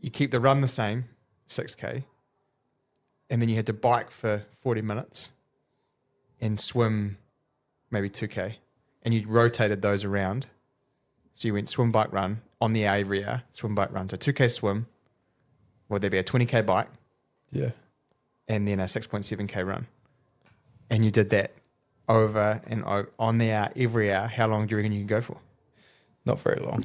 S1: you keep the run the same, 6K, and then you had to bike for 40 minutes and swim maybe 2K, and you rotated those around. So you went swim, bike, run on the hour every hour, swim, bike, run. So 2K swim, would there be a 20K bike?
S2: Yeah.
S1: And then a 6.7K run. And you did that over and over on the hour, every hour. How long do you reckon you can go for?
S2: Not very long.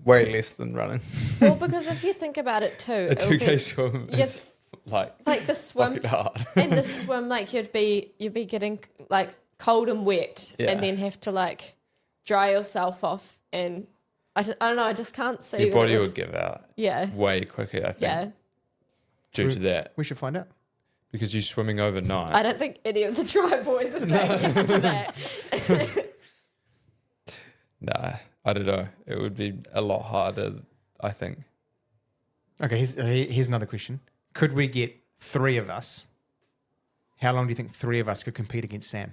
S2: way less than running.
S3: Well, because if you think about it too,
S2: A 2K swim is like
S3: the swim
S2: fucking hard.
S3: and the swim, like you'd be getting like cold and wet,
S2: Yeah.
S3: and then have to like dry yourself off, and I don't know. I just can't see
S2: Your
S3: that
S2: body
S3: it
S2: would give out
S3: Yeah,
S2: way quicker, I think,
S3: yeah.
S2: due to that.
S1: We should find out.
S2: Because you're swimming overnight.
S3: I don't think any of the dry boys are saying yes to that.
S2: Nah, I don't know. It would be a lot harder, I think.
S1: Okay, here's another question. Could we get 3 of us? How long do you think 3 of us could compete against Sam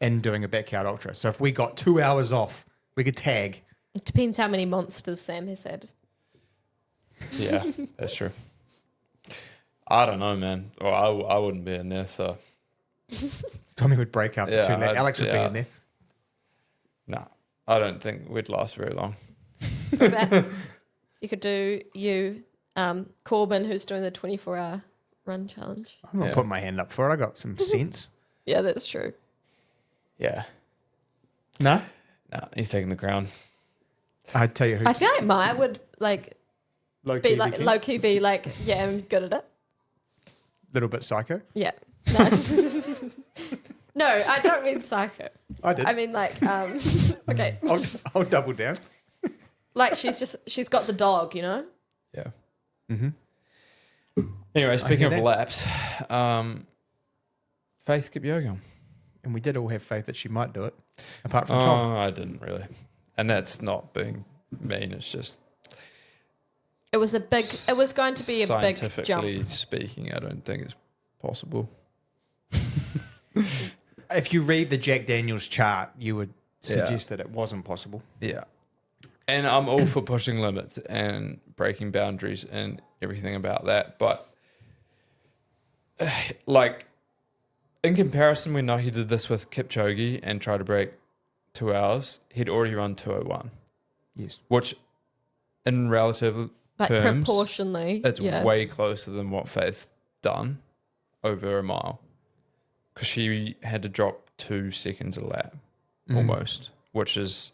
S1: in doing a backyard ultra? So if we got 2 hours off, we could tag.
S3: It depends how many monsters Sam has had.
S2: Yeah, that's true. I don't know, man. Well, I wouldn't be in there, so.
S1: Tommy would break up the
S2: Yeah,
S1: 2 leg. Alex would be
S2: yeah.
S1: in there.
S2: Nah, I don't think we'd last very long.
S3: What about you could do Corbin, who's doing the 24-hour run challenge.
S1: I'm not
S2: Yeah.
S1: putting my hand up for it. I got some sense.
S3: Yeah, that's true.
S2: Yeah.
S1: No?
S2: Nah, he's taking the crown.
S1: I'd tell you who.
S3: I feel like Maya would like
S1: Low-key
S3: be like
S1: weekend.
S3: low key be like, yeah, I'm good at it.
S1: Little bit psycho.
S3: Yeah. No. No, I don't mean psycho.
S1: I did.
S3: I mean like okay.
S1: I'll double down.
S3: Like she's got the dog, you know?
S2: Yeah.
S1: Mm-hmm.
S2: Anyway, speaking of
S1: that.
S2: laps, Faith Kipchoge.
S3: Oh,
S1: And we did all have faith that she might do it, apart from Tom.
S2: Oh, I didn't really. And that's not being mean. It's just
S3: It was going to be a big
S2: scientifically
S3: jump.
S2: speaking, I don't think it's possible.
S1: If you read the Jack Daniels chart, you would suggest that it wasn't possible.
S2: Yeah. And I'm all for pushing limits and breaking boundaries and everything about that. But, like, in comparison, when Nike did this with Kipchoge and tried to break 2 hours, he'd already run 2:01.
S1: Yes.
S2: Which, in relative
S3: Like
S2: terms,
S3: proportionally.
S2: it's
S3: yeah.
S2: way closer than what Faith's done over a mile. Because she had to drop 2 seconds a lap, almost, which is,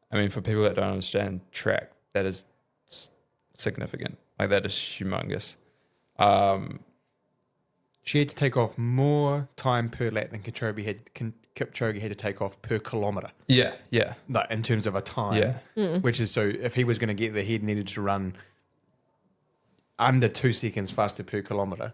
S2: I mean, for people that don't understand track, that is significant. Like, that is humongous.
S1: She had to take off more time per lap than Kipchoge had to take off per kilometre.
S2: Yeah, yeah,
S1: Like, in terms of a time.
S2: yeah.
S1: Which is, so if he was going to get there, he needed to run under 2 seconds faster per kilometre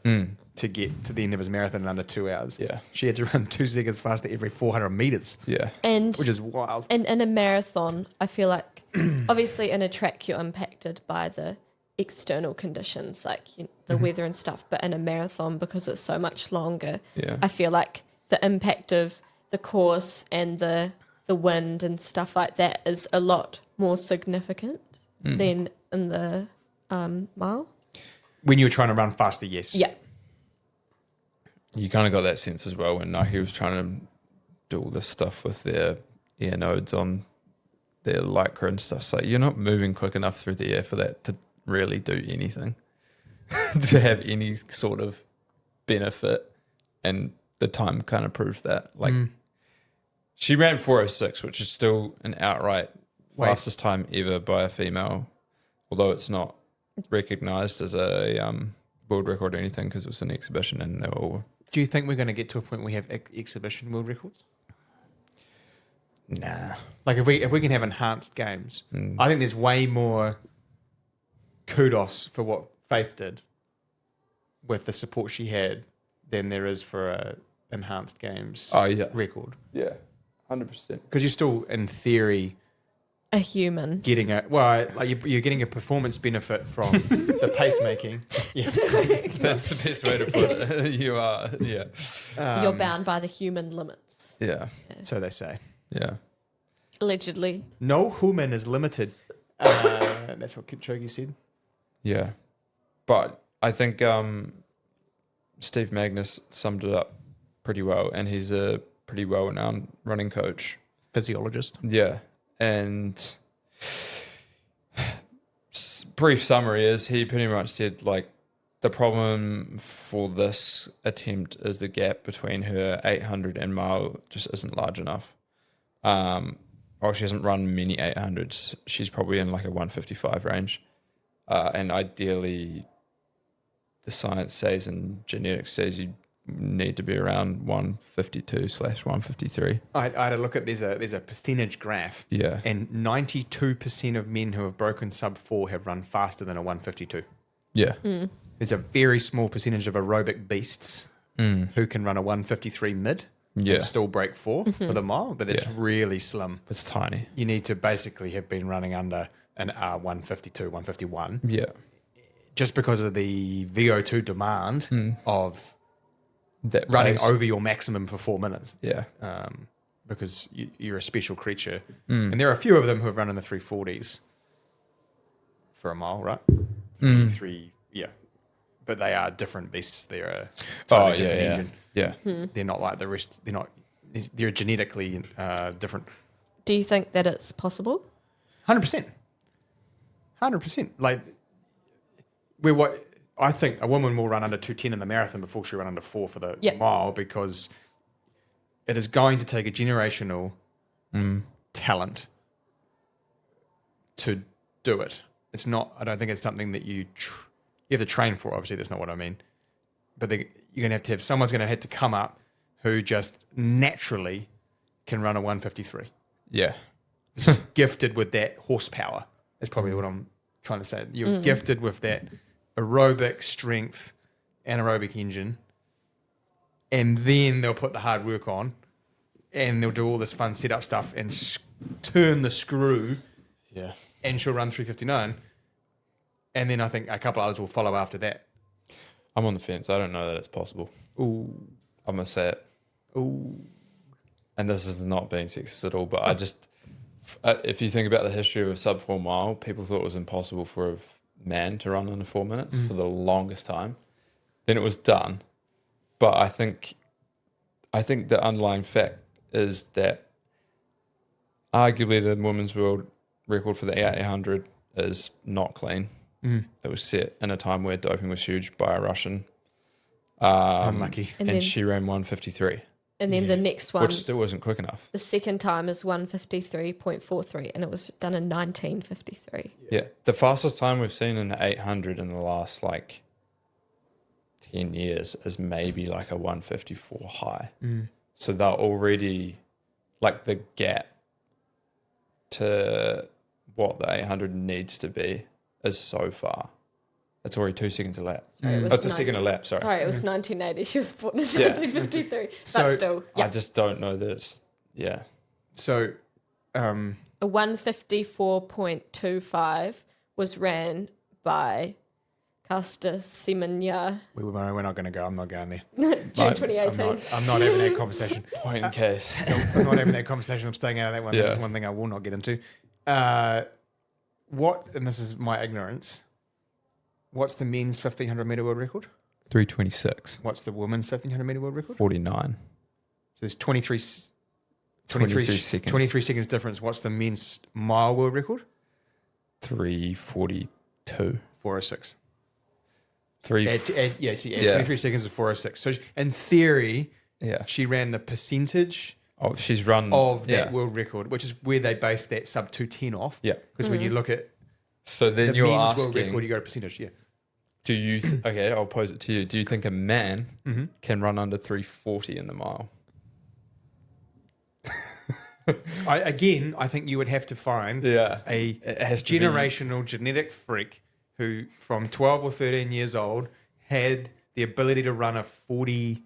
S1: to get to the end of his marathon in under 2 hours.
S2: Yeah.
S1: She had to run 2 seconds faster every 400 metres,
S2: Yeah.
S3: And
S1: which is wild.
S3: in a marathon, I feel like obviously in a track you're impacted by the external conditions, like the weather and stuff. But in a marathon, because it's so much longer,
S2: Yeah.
S3: I feel like the impact of the course and the wind and stuff like that is a lot more significant than in the mile.
S1: When you were trying to run faster, yes.
S3: Yeah.
S2: You kind of got that sense as well when Nike was trying to do all this stuff with their air nodes on their lycra and stuff. So you're not moving quick enough through the air for that to really do anything, to have any sort of benefit. And the time kind of proves that. Like, she ran 4:06, which is still an outright fastest time ever by a female, although it's not recognized as a world record or anything because it was an exhibition and they were all...
S1: Do you think we're going to get to a point where we have exhibition world records?
S2: Nah.
S1: Like, if we can have enhanced games, I think there's way more kudos for what Faith did with the support she had than there is for a enhanced games record.
S2: Yeah, 100%.
S1: Because you're still, in theory,
S3: A human.
S1: getting you're getting a performance benefit from the pacemaking. Yeah.
S2: That's the best way to put it. You are, yeah.
S3: You're bound by the human limits.
S2: Yeah,
S1: So they say.
S2: yeah.
S3: Allegedly.
S1: No human is limited. That's what Kipchoge said.
S2: Yeah. But I think Steve Magnus summed it up pretty well, and he's a pretty well-renowned running coach.
S1: Physiologist.
S2: Yeah. And brief summary is he pretty much said, like, the problem for this attempt is the gap between her 800 and mile just isn't large enough. she hasn't run many 800s. She's probably in like a 155 range. And ideally, the science says and genetics says you need to be around 152/153.
S1: I had a look at there's a percentage graph.
S2: Yeah.
S1: And 92% of men who have broken sub 4 have run faster than a 152.
S2: Yeah.
S1: There's a very small percentage of aerobic beasts who can run a 153 mid and still break 4 for the mile, but it's really slim.
S2: It's tiny.
S1: You need to basically have been running under an R152, 151.
S2: Yeah.
S1: Just because of the VO2 demand of
S2: That
S1: running
S2: pace.
S1: over your maximum for 4 minutes.
S2: Yeah.
S1: Because you're a special creature. And there are a few of them who have run in the 340s for a mile, right? 3, yeah. But they are different beasts. They're a totally different engine.
S2: Yeah.
S1: They're not like the rest. They're genetically different.
S3: Do you think that it's possible?
S1: 100%. 100%. Like, I think a woman will run under 210 in the marathon before she run under 4 for the mile, because it is going to take a generational talent to do it. It's not. I don't think it's something that you have to train for. Obviously, that's not what I mean. But you're going to have someone's going to have to come up who just naturally can run a 153.
S2: Yeah.
S1: Just gifted with that horsepower. That's probably what I'm trying to say. You're gifted with that aerobic strength, anaerobic engine, and then they'll put the hard work on, and they'll do all this fun setup stuff and turn the screw.
S2: Yeah.
S1: And she'll run 359, and then I think a couple others will follow after that.
S2: I'm on the fence. I don't know that it's possible.
S1: Ooh,
S2: I'm going to say it.
S1: ooh.
S2: And this is not being sexist at all, but I just, if you think about the history of a sub 4 mile, people thought it was impossible for a man to run under 4 minutes for the longest time. Then it was done. But I think the underlying fact is that arguably the women's world record for the 800 is not clean. It was set in a time where doping was huge by a Russian.
S1: Unlucky.
S3: And
S2: And
S3: then,
S2: she ran 153,
S3: and then the next one,
S2: which still isn't quick enough.
S3: the second time is 153.43, and it was done in 1953.
S2: Yeah. The fastest time we've seen in the 800 in the last like 10 years is maybe like a 154 high. So they're already like the gap to what the 800 needs to be is so far. It's already 2 seconds a lap.
S3: Sorry, it was
S2: It's a second a lap, sorry.
S3: Sorry, it was 1980. She was born in
S2: Yeah.
S3: 1953.
S1: So,
S3: but still,
S2: I just don't know that it's, yeah.
S1: So,
S3: a 154.25 was ran by Casta Semenya,
S1: we're not going to go. I'm not going there.
S3: June 2018.
S1: I'm not having that conversation.
S2: Point in case.
S1: I'm not having that conversation. I'm staying out of that one.
S2: Yeah.
S1: That's one thing I will not get into. And this is my ignorance, what's the men's 1500 meter world record?
S2: 326.
S1: What's the women's 1500 meter world record?
S2: 49.
S1: So there's 23
S2: seconds.
S1: 23 seconds difference. What's the men's mile world record?
S2: 342.
S1: 406.
S2: Three.
S1: So you add
S2: Yeah.
S1: 23 seconds to 406. So in theory,
S2: Yeah.
S1: she ran the percentage
S2: Oh, she's run
S1: of that world record, which is where they base that sub 210 off.
S2: Yeah.
S1: Because when you look at
S2: So then
S1: the
S2: you're
S1: men's
S2: asking,
S1: world record, you got a percentage. Yeah.
S2: do you? Okay, I'll pose it to you. Do you think a man can run under 340 in the mile?
S1: I think you would have to find
S2: Yeah.
S1: a
S2: It has to be-
S1: generational genetic freak who, from 12 or 13 years old, had the ability to run a 40,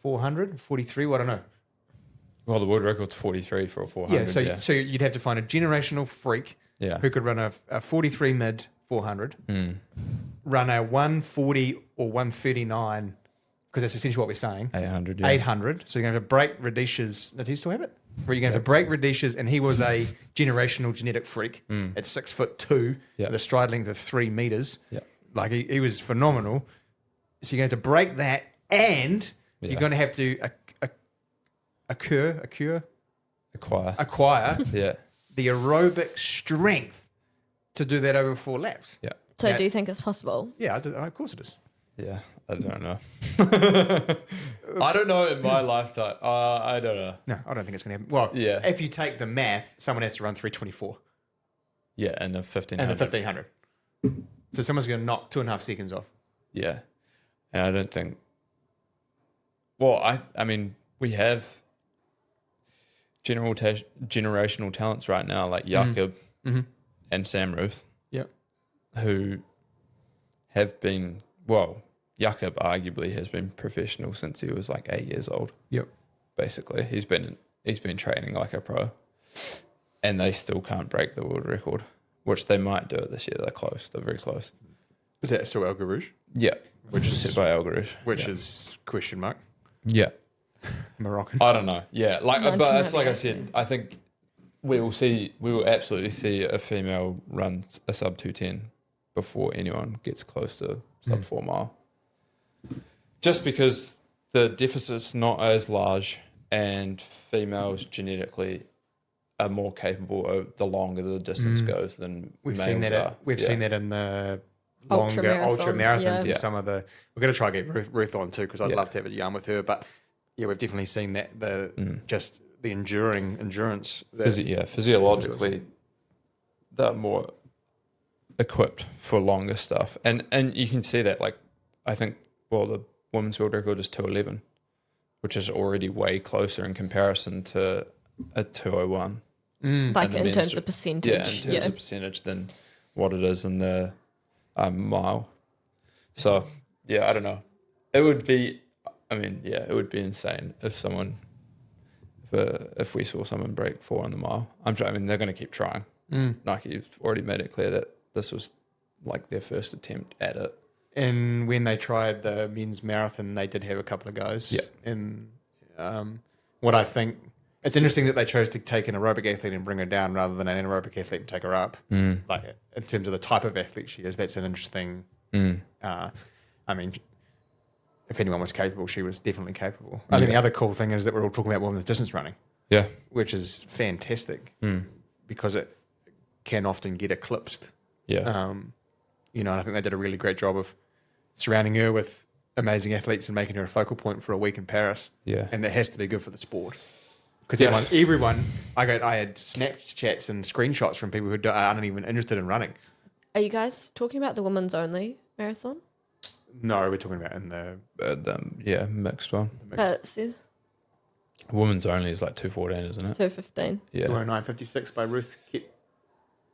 S1: 400, 43, I don't know.
S2: Well, the world record's 43 for a 400.
S1: Yeah, so you'd have to find a generational freak
S2: Yeah.
S1: who could run a 43 mid 400, run a 140 or 139, because that's essentially what we're saying.
S2: 800. Yeah.
S1: 800. So you're going to have to break Radish's. Do you still have it? Where you're going to have to break Radish's, and he was a generational genetic freak at 6'2",
S2: Yeah.
S1: with a stride length of 3 meters.
S2: Yeah.
S1: Like he was phenomenal. So you're going to have to break that, and you're going to have to acquire
S2: Acquire. Yeah.
S1: the aerobic strength to do that over 4 laps.
S2: Yeah.
S3: So
S1: That-
S3: do you think it's possible?
S1: Yeah, of course it is.
S2: Yeah. I don't know. I don't know in my lifetime. I don't know.
S1: No, I don't think it's going to happen. Well,
S2: Yeah.
S1: if you take the math, someone has to run 3:24
S2: Yeah, and the 1500.
S1: and the 1500. So someone's going to knock 2.5 seconds off.
S2: Yeah. And I don't think... Well, I mean, we have generational talents right now, like Jakob and Sam Ruth,
S1: Yep.
S2: who have been... Well, Jakob arguably has been professional since he was like 8 years old.
S1: Yep.
S2: Basically, he's been training like a pro, and they still can't break the world record, which they might do it this year. They're close. They're very close.
S1: Is that still El Garouge?
S2: Yeah, which is set by Algorithm.
S1: Which is question mark.
S2: Yeah,
S1: Moroccan.
S2: I don't know. Yeah, but it's like I
S3: 1998.
S2: said. I think we will absolutely see a female run a sub 210 before anyone gets close to sub 4 mile. Just because the deficit's not as large, and females genetically are more capable of the longer the distance goes than
S1: We've
S2: males
S1: seen that.
S2: are.
S1: We've seen that in the longer ultra marathons
S3: yeah.
S1: and some of the. We're going to try to get Ruth on too because I'd love to have a yarn with her. But yeah, we've definitely seen that just the endurance.
S2: Physiologically, they're more equipped for longer stuff, and you can see that. Like, I think the women's world record is 2:11, which is already way closer in comparison to a 2:01.
S3: Like
S2: the
S3: in
S2: men's-
S3: terms of percentage.
S2: Yeah, in terms of percentage than what it is in the mile. So yeah, I don't know. It would be. I mean, yeah, it would be insane if we saw someone break 4 on the mile. I mean, they're going to keep trying. Nike's already made it clear that this was like their first attempt at it.
S1: And when they tried the men's marathon, they did have a couple of goes.
S2: Yeah.
S1: And what I think, it's interesting that they chose to take an aerobic athlete and bring her down rather than an anaerobic athlete and take her up. Like in terms of the type of athlete she is, that's an interesting. I mean, if anyone was capable, she was definitely capable. I think the other cool thing is that we're all talking about women's distance running.
S2: Yeah.
S1: Which is fantastic because it can often get eclipsed.
S2: Yeah.
S1: And I think they did a really great job of surrounding her with amazing athletes and making her a focal point for a week in Paris.
S2: Yeah.
S1: And that has to be good for the sport. Because
S2: Yeah.
S1: everyone, I had Snapchats and screenshots from people who aren't even interested in running.
S3: Are you guys talking about the women's only marathon?
S1: No, we're talking about in the
S2: Mixed one.
S3: But it says
S2: Women's only is like 2:14, isn't it?
S3: 2:15.
S2: Yeah.
S1: 209.56 by Ruth Kip.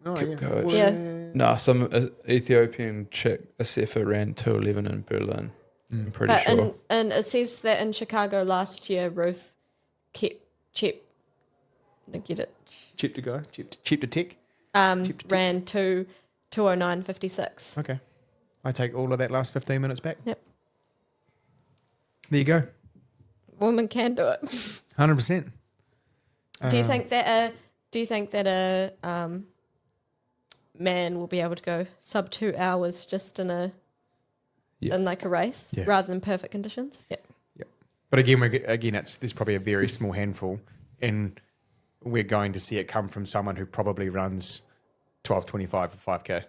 S1: Oh,
S2: Kipkoech.
S3: Yeah.
S2: No, some Ethiopian chick, Asefa, ran 2:11 in Berlin. I'm pretty
S3: But
S2: sure.
S3: and it says that in Chicago last year, Ruth kept cheap. I get it.
S1: Cheap to go, cheap to tick.
S3: Ran 2:09.56.
S1: Okay. I take all of that last 15 minutes back.
S3: Yep.
S1: There you go.
S3: Women can do it.
S1: 100%.
S3: Do you think that a man will be able to go sub 2 hours just in a like a race rather than perfect conditions? Yeah.
S1: But again, there's probably a very small handful, and we're going to see it come from someone who probably runs 12:25 for 5K,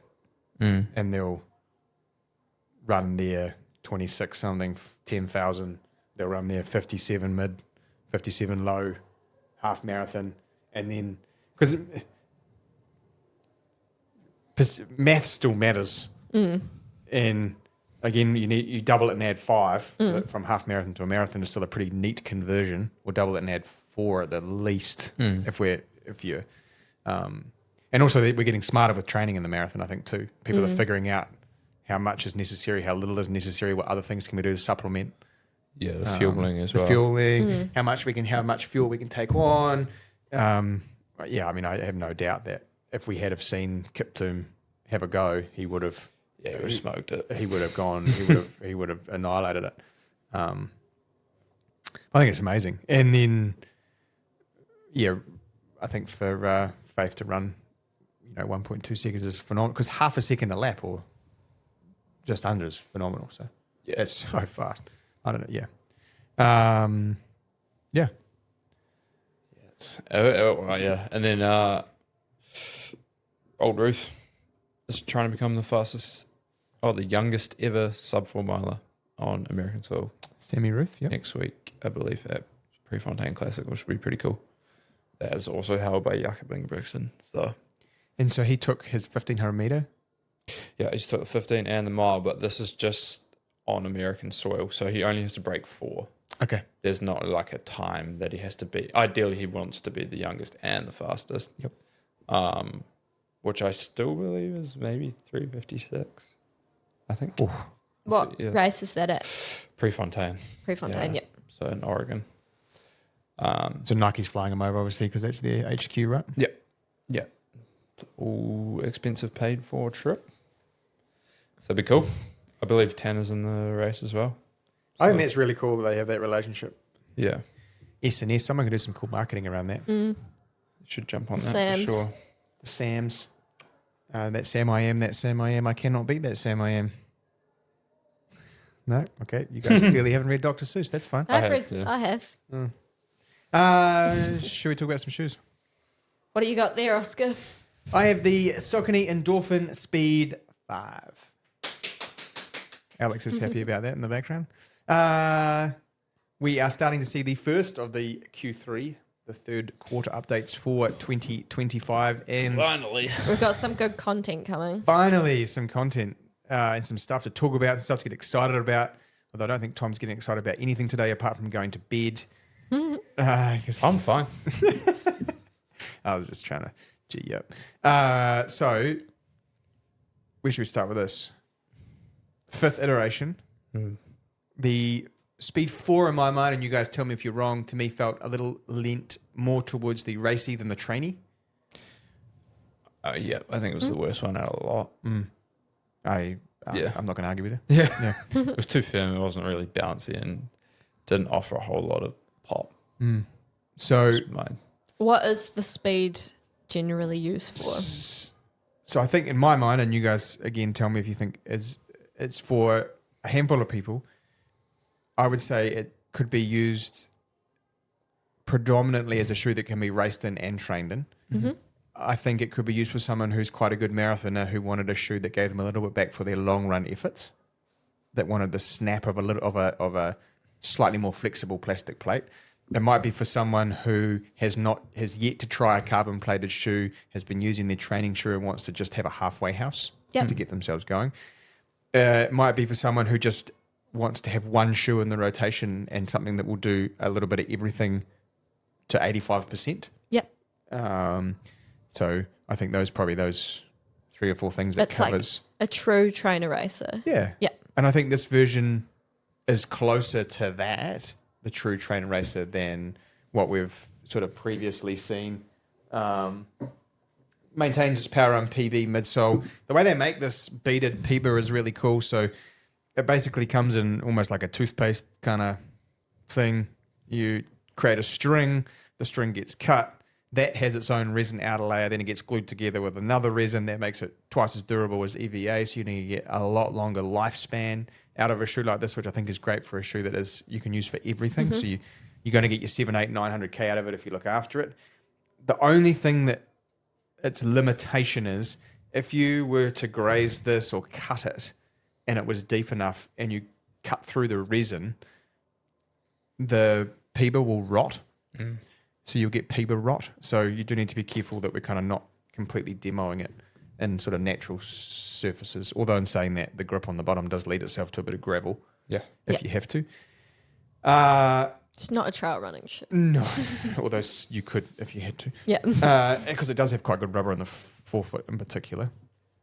S1: and they'll run their 26 something 10,000. They'll run their 57 mid, 57 low, half marathon, and then because math still matters, and again, you double it and add 5 from half marathon to a marathon is still a pretty neat conversion. Or double it and add 4 at the least and also we're getting smarter with training in the marathon. I think too, people are figuring out how much is necessary, how little is necessary, what other things can we do to supplement.
S2: Yeah, the fueling as well.
S1: The fueling, how much fuel we can take on. I mean, I have no doubt that if we had have seen Kiptoom have a go, he would have.
S2: Yeah, he would have smoked it.
S1: He would have gone. He would have annihilated it. I think it's amazing. And then, I think for Faith to run, 1.2 seconds is phenomenal because half a second a lap or just under is phenomenal. So that's so fast. I don't know. Yeah. Yeah.
S2: Yes. And then old Ruth is trying to become the youngest ever sub 4 miler on American soil
S1: Sammy Ruth, yep.
S2: next week, I believe, at Prefontaine Classic, which will be pretty cool. That is also held by Jakob Ingebrigtsen. So,
S1: And so he took his 1,500 meter.
S2: yeah, he took the 15 and the mile, but this is just on American soil. So he only has to break 4.
S1: Okay.
S2: There's not like a time that he has to be. Ideally, he wants to be the youngest and the fastest.
S1: Yep.
S2: Which I still believe is maybe 3:56. I think.
S1: Ooh.
S3: What
S2: Yeah.
S3: race is that at?
S2: Prefontaine.
S3: Prefontaine,
S2: Yeah.
S3: yep.
S2: So in Oregon.
S1: So Nike's flying him over, obviously, because that's their HQ, right?
S2: Yeah. Yeah. All expensive paid for trip. So it'd be cool. I believe Tanner's in the race as well.
S1: I think that's really cool that they have that relationship.
S2: Yeah.
S1: S&S, someone can do some cool marketing around that.
S2: Should jump on that
S3: Sam's.
S2: for sure.
S1: The Sams. That Sam I am, that Sam I am. I cannot beat that Sam I am. No? Okay. You guys clearly haven't read Dr. Seuss. That's fine.
S3: I
S2: have.
S3: have.
S1: Should we talk about some shoes?
S3: What do you got there, Oska?
S1: I have the Saucony Endorphin Speed 5. Alex is happy about that in the background. We are starting to see the first of the Q3, the third quarter updates for 2025. And
S2: Finally.
S3: We've got some good content coming.
S1: finally, some content and some stuff to talk about, stuff to get excited about. Although I don't think Tom's getting excited about anything today apart from going to bed. 'Cause
S2: I'm fine.
S1: I was just trying to G you up. So, where should we start with this? 5th iteration. The Speed 4 in my mind, and you guys tell me if you're wrong, to me felt a little lent more towards the racy than the trainy.
S2: Yeah, I think it was the worst one out of the lot.
S1: I'm not going to argue with you.
S2: Yeah. It was too firm. It wasn't really bouncy and didn't offer a whole lot of pop.
S1: So,
S2: That's mine.
S3: What is the speed generally used for?
S1: so I think in my mind, and you guys again tell me if you think it's for a handful of people. I would say it could be used predominantly as a shoe that can be raced in and trained in.
S3: Mm-hmm.
S1: I think it could be used for someone who's quite a good marathoner who wanted a shoe that gave them a little bit back for their long run efforts, that wanted the snap of a slightly more flexible plastic plate. It might be for someone who has yet to try a carbon plated shoe, has been using their training shoe and wants to just have a halfway house to get themselves going. It might be for someone who just wants to have one shoe in the rotation and something that will do a little bit of everything to 85%.
S3: Yep.
S1: So I think those 3 or 4 things that
S3: It's
S1: covers.
S3: like a true trainer racer.
S1: Yeah.
S3: Yep.
S1: And I think this version is closer to that, the true trainer racer, than what we've sort of previously seen. Maintains its power on PB midsole. The way they make this beaded PBA is really cool. So it basically comes in almost like a toothpaste kind of thing. You create a string, the string gets cut, that has its own resin outer layer, then it gets glued together with another resin that makes it twice as durable as EVA, so you need to get a lot longer lifespan out of a shoe like this, which I think is great for a shoe that you can use for everything. So you're going to get your 7, 8, 900K out of it if you look after it. The only thing that its limitation is, if you were to graze this or cut it and it was deep enough and you cut through the resin, the PBA will rot. So you'll get PBA rot. So you do need to be careful that we're kind of not completely demoing it in sort of natural surfaces. Although in saying that, the grip on the bottom does lead itself to a bit of gravel if you have to.
S3: It's not a trail running shoe.
S1: No, although you could if you had to.
S3: Yeah.
S1: Because it does have quite good rubber on the forefoot in particular.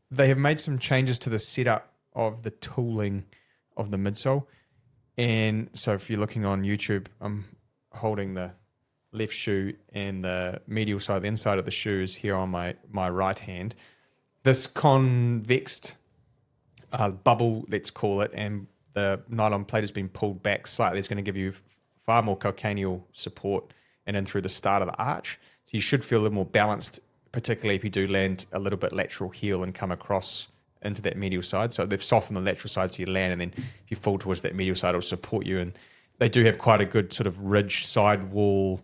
S1: They have made some changes to the setup of the tooling of the midsole. And so if you're looking on YouTube, I'm holding the left shoe and the medial side, the inside of the shoe is here on my right hand. This convexed bubble, let's call it, and the nylon plate has been pulled back slightly. It's going to give you far more calcaneal support and in through the start of the arch. So you should feel a little more balanced, particularly if you do land a little bit lateral heel and come across into that medial side. So they've softened the lateral side so you land, and then if you fall towards that medial side, it'll support you. And they do have quite a good sort of ridge sidewall.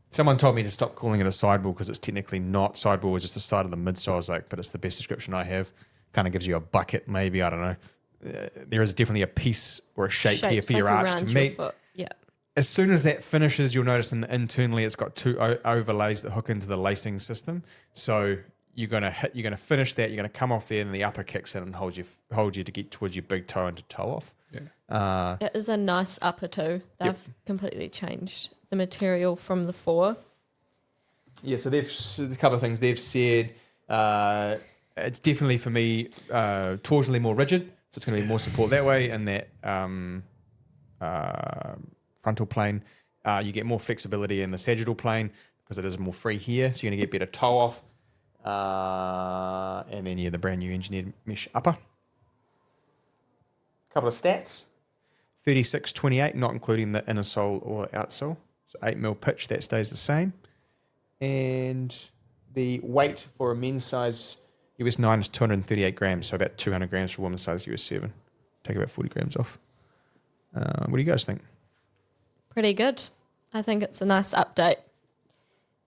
S1: Someone told me to stop calling it a sidewall because it's technically not. Sidewall is just the side of the midsole. I was like, but it's the best description I have. Kind of gives you a bucket, maybe. I don't know. there is definitely a piece or a shape here for
S3: Shapes
S1: your
S3: like
S1: arch
S3: around
S1: to
S3: your
S1: meet.
S3: foot. Yeah.
S1: As soon as that finishes, you'll notice internally it's got two overlays that hook into the lacing system. So you're gonna finish that. You're gonna come off there, and the upper kicks in and hold you to get towards your big toe and to toe off.
S2: Yeah.
S3: It is a nice upper toe. They've completely changed the material from the 4.
S1: Yeah, so a couple of things they've said. It's definitely for me torsionally more rigid, so it's going to be more support that way, and that frontal plane. You get more flexibility in the sagittal plane because it is more free here, so you're going to get better toe off. And then the brand new engineered mesh upper. Couple of stats: 36.28, not including the inner sole or outsole. So 8mm pitch, that stays the same. And the weight for a men's size US 9 is 238 grams, so about 200 grams for women's size US 7. Take about 40 grams off. What do you guys think?
S3: Pretty good. I think it's a nice update.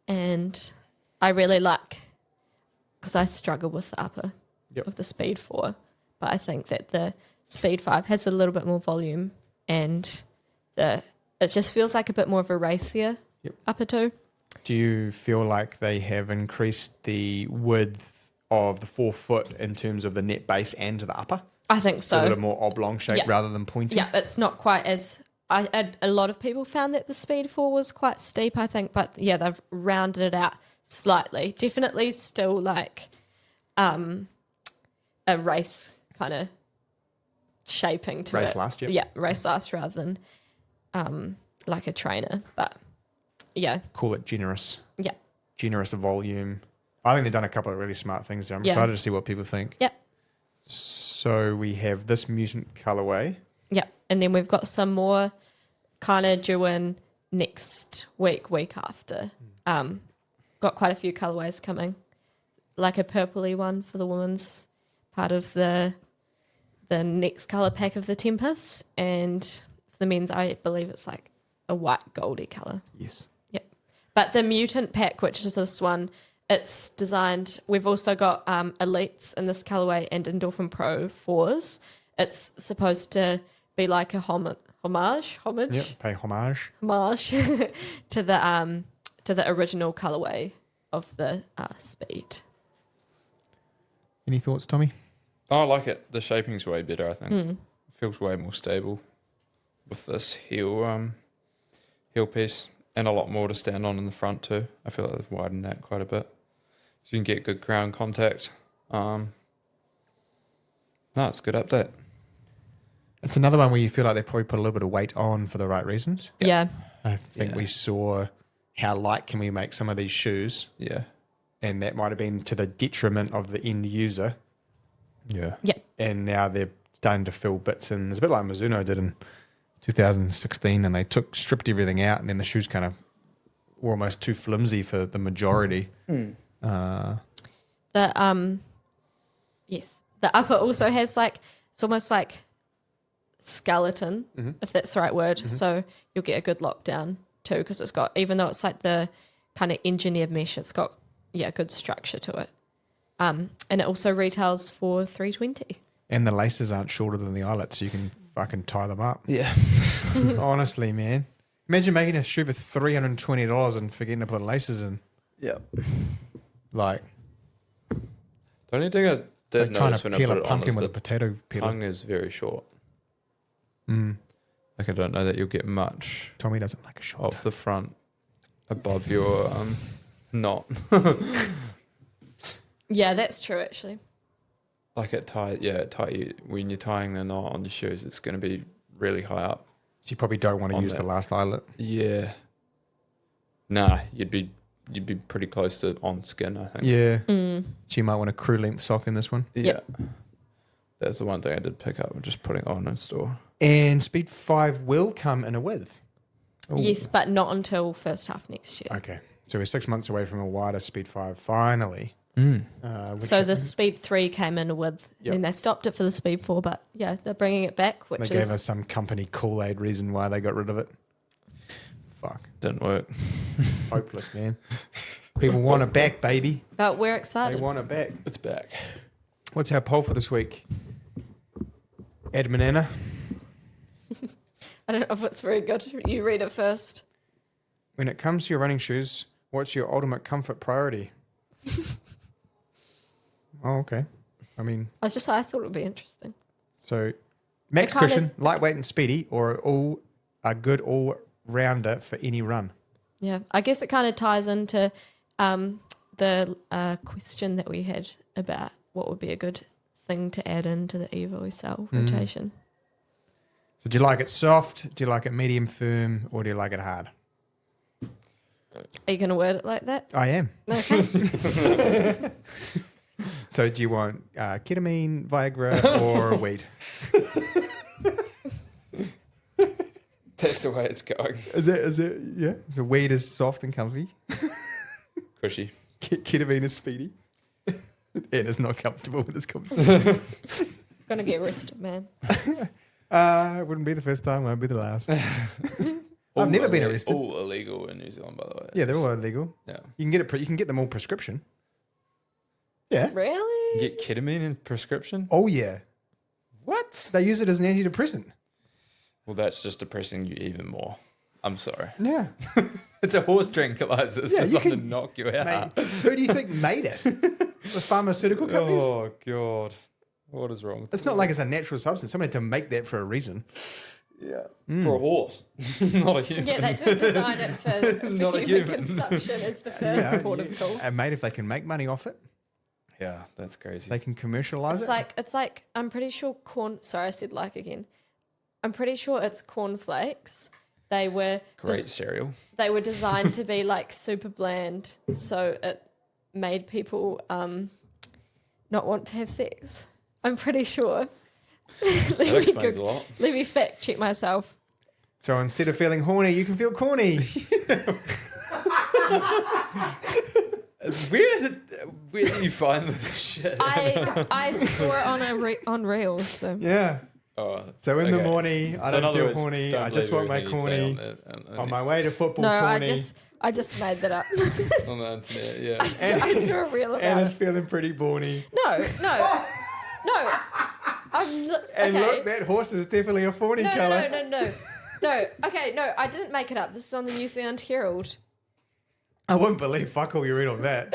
S3: And I really like, because I struggle with the upper of the Speed 4, but I think that the Speed 5 has a little bit more volume, and it just feels like a bit more of a racier upper toe.
S1: Do you feel like they have increased the width of the forefoot in terms of the net base and the upper?
S3: I think so.
S1: A little more oblong shape rather than pointy?
S3: Yeah, it's not quite as... a lot of people found that the Speed 4 was quite steep, I think, but yeah, they've rounded it out slightly. Definitely still like a race kind of shaping to
S1: Race
S3: it.
S1: last,
S3: Yeah, race last rather than like a trainer, but yeah.
S1: Call it generous.
S3: Yeah.
S1: Generous volume. I think they've done a couple of really smart things there. I'm excited to see what people think.
S3: Yep.
S1: So we have this mutant colorway.
S3: Yep. And then we've got some more kind of due in next week after. Got quite a few colorways coming. Like a purpley one for the women's part of the next color pack of the Tempest. And for the men's, I believe it's like a white goldy color.
S1: Yes.
S3: Yep. But the mutant pack, which is this one, it's designed, we've also got Elites in this colorway and Endorphin Pro 4s. It's supposed to be like a homage.
S1: Yep, pay homage.
S3: to the original colorway of the Speed.
S1: Any thoughts, Tommy?
S2: Oh, I like it. The shaping's way better, I think. It feels way more stable with this heel piece, and a lot more to stand on in the front too. I feel like they've widened that quite a bit, so you can get good ground contact. No, it's a good update.
S1: It's another one where you feel like they probably put a little bit of weight on for the right reasons.
S3: Yeah.
S1: I think we saw how light can we make some of these shoes.
S2: Yeah.
S1: And that might have been to the detriment of the end user.
S2: Yeah.
S3: Yeah.
S1: And now they're starting to fill bits in. It's a bit like Mizuno did in 2016, and they stripped everything out, and then the shoes kind of were almost too flimsy for the majority.
S3: Yes. The upper also has like, it's almost like skeleton, if that's the right word. So you'll get a good lockdown too, because it's got, even though it's like the kind of engineered mesh, it's got good structure to it. And it also retails for $320.
S1: And the laces aren't shorter than the eyelets, so you can fucking tie them up.
S2: Yeah.
S1: Honestly, man. Imagine making a shoe for $320 and forgetting to put laces in.
S2: Yeah.
S1: Like,
S2: The only thing I
S1: it's
S2: did
S1: like trying
S2: notice
S1: to
S2: when I
S1: peel
S2: put
S1: a
S2: it on
S1: pumpkin
S2: is
S1: with a
S2: the
S1: potato peeler.
S2: tongue is very short.
S1: Mm.
S2: Like, I don't know that you'll get much
S1: Tommy doesn't like a short
S2: of the front above your knot.
S3: Yeah, that's true actually.
S2: Like when you're tying the knot on your shoes, it's going to be really high up.
S1: So you probably don't want to
S2: On
S1: use
S2: that.
S1: the last eyelet.
S2: Yeah. Nah, you'd be pretty close to on skin, I think.
S1: Yeah. So you might want a crew length sock in this one.
S2: Yeah. That's the one thing I did pick up and just putting it on in store.
S1: And Speed 5 will come in a width. Ooh.
S3: Yes, but not until first half next year.
S1: Okay. So we're 6 months away from a wider Speed 5 finally.
S3: So the Speed 3 came in with, and they stopped it for the Speed 4, but yeah, they're bringing it back, which
S1: They gave us some company Kool-Aid reason why they got rid of it. Fuck.
S2: Didn't work.
S1: Hopeless, man. People want it back, baby.
S3: But we're
S1: They
S3: excited.
S1: want it back.
S2: It's back.
S1: What's our poll for this week? Admin Anna.
S3: I don't know if it's very good. You read it first.
S1: When it comes to your running shoes, what's your ultimate comfort priority? Oh, okay. I mean,
S3: I thought it would be interesting.
S1: so max
S3: It kinda-
S1: cushion, lightweight and speedy, or all a good all-rounder for any run?
S3: Yeah, I guess it kind of ties into the question that we had about what would be a good thing to add into the Evo cell rotation.
S1: So do you like it soft? Do you like it medium firm? Or do you like it hard?
S3: Are you going to word it like that?
S1: I am.
S3: Okay.
S1: So do you want ketamine, Viagra, or weed?
S2: That's the way it's going.
S1: Is it, yeah? So weed is soft and comfy.
S2: Cushy.
S1: Ketamine is speedy. And is not comfortable with this conversation.
S3: Going to get arrested, man.
S1: It wouldn't be the first time, won't be the last. I've never been arrested.
S2: All illegal in New Zealand, by the way.
S1: Yeah, they're all illegal.
S2: Yeah.
S1: You can get it. You can get them all prescription. Yeah.
S3: Really?
S2: Get ketamine in prescription?
S1: Oh yeah.
S2: What?
S1: They use it as an antidepressant.
S2: Well, that's just depressing you even more. I'm sorry.
S1: Yeah.
S2: It's a horse tranquilizer. It's
S1: Yeah, you
S2: designed to
S1: can-
S2: knock you out.
S1: Mate, who do you think made it? The pharmaceutical companies.
S2: Oh, God. What is wrong with
S1: It's not like it's a natural substance. Somebody had to make that for a reason.
S2: Yeah. For a horse, not a human.
S3: Yeah, they do design it for
S2: Not a
S3: human
S2: human.
S3: consumption. It's the first port of call.
S1: And mate, if they can make money off it,
S2: Yeah, that's crazy.
S1: they can commercialize it.
S3: It's like I'm pretty sure corn. Sorry, I said like again. I'm pretty sure it's cornflakes. They were
S2: Great cereal.
S3: they were designed to be like super bland, so it made people not want to have sex. I'm pretty sure.
S2: That explains a lot.
S3: Let me fact check myself.
S1: So instead of feeling horny, you can feel corny.
S2: Where do you find this shit?
S3: I saw it on Reels. So
S1: Yeah.
S2: Oh,
S1: So in the
S2: okay.
S1: morning, I
S2: So in
S1: don't
S2: other
S1: feel
S2: words,
S1: horny.
S2: don't
S1: I just
S2: believe
S1: want my
S2: everything you
S1: corny.
S2: say
S1: On my way to football
S3: no,
S1: tourney.
S3: I just made that up.
S2: on the internet. Yeah.
S3: I saw a reel about
S1: Anna's
S3: it.
S1: feeling pretty bony.
S3: No. I'm not,
S1: And
S3: okay.
S1: look, that horse is definitely a fawny
S3: No,
S1: colour.
S3: No. Okay, no, I didn't make it up. This is on the New Zealand Herald.
S1: I wouldn't believe fuck all you read on that.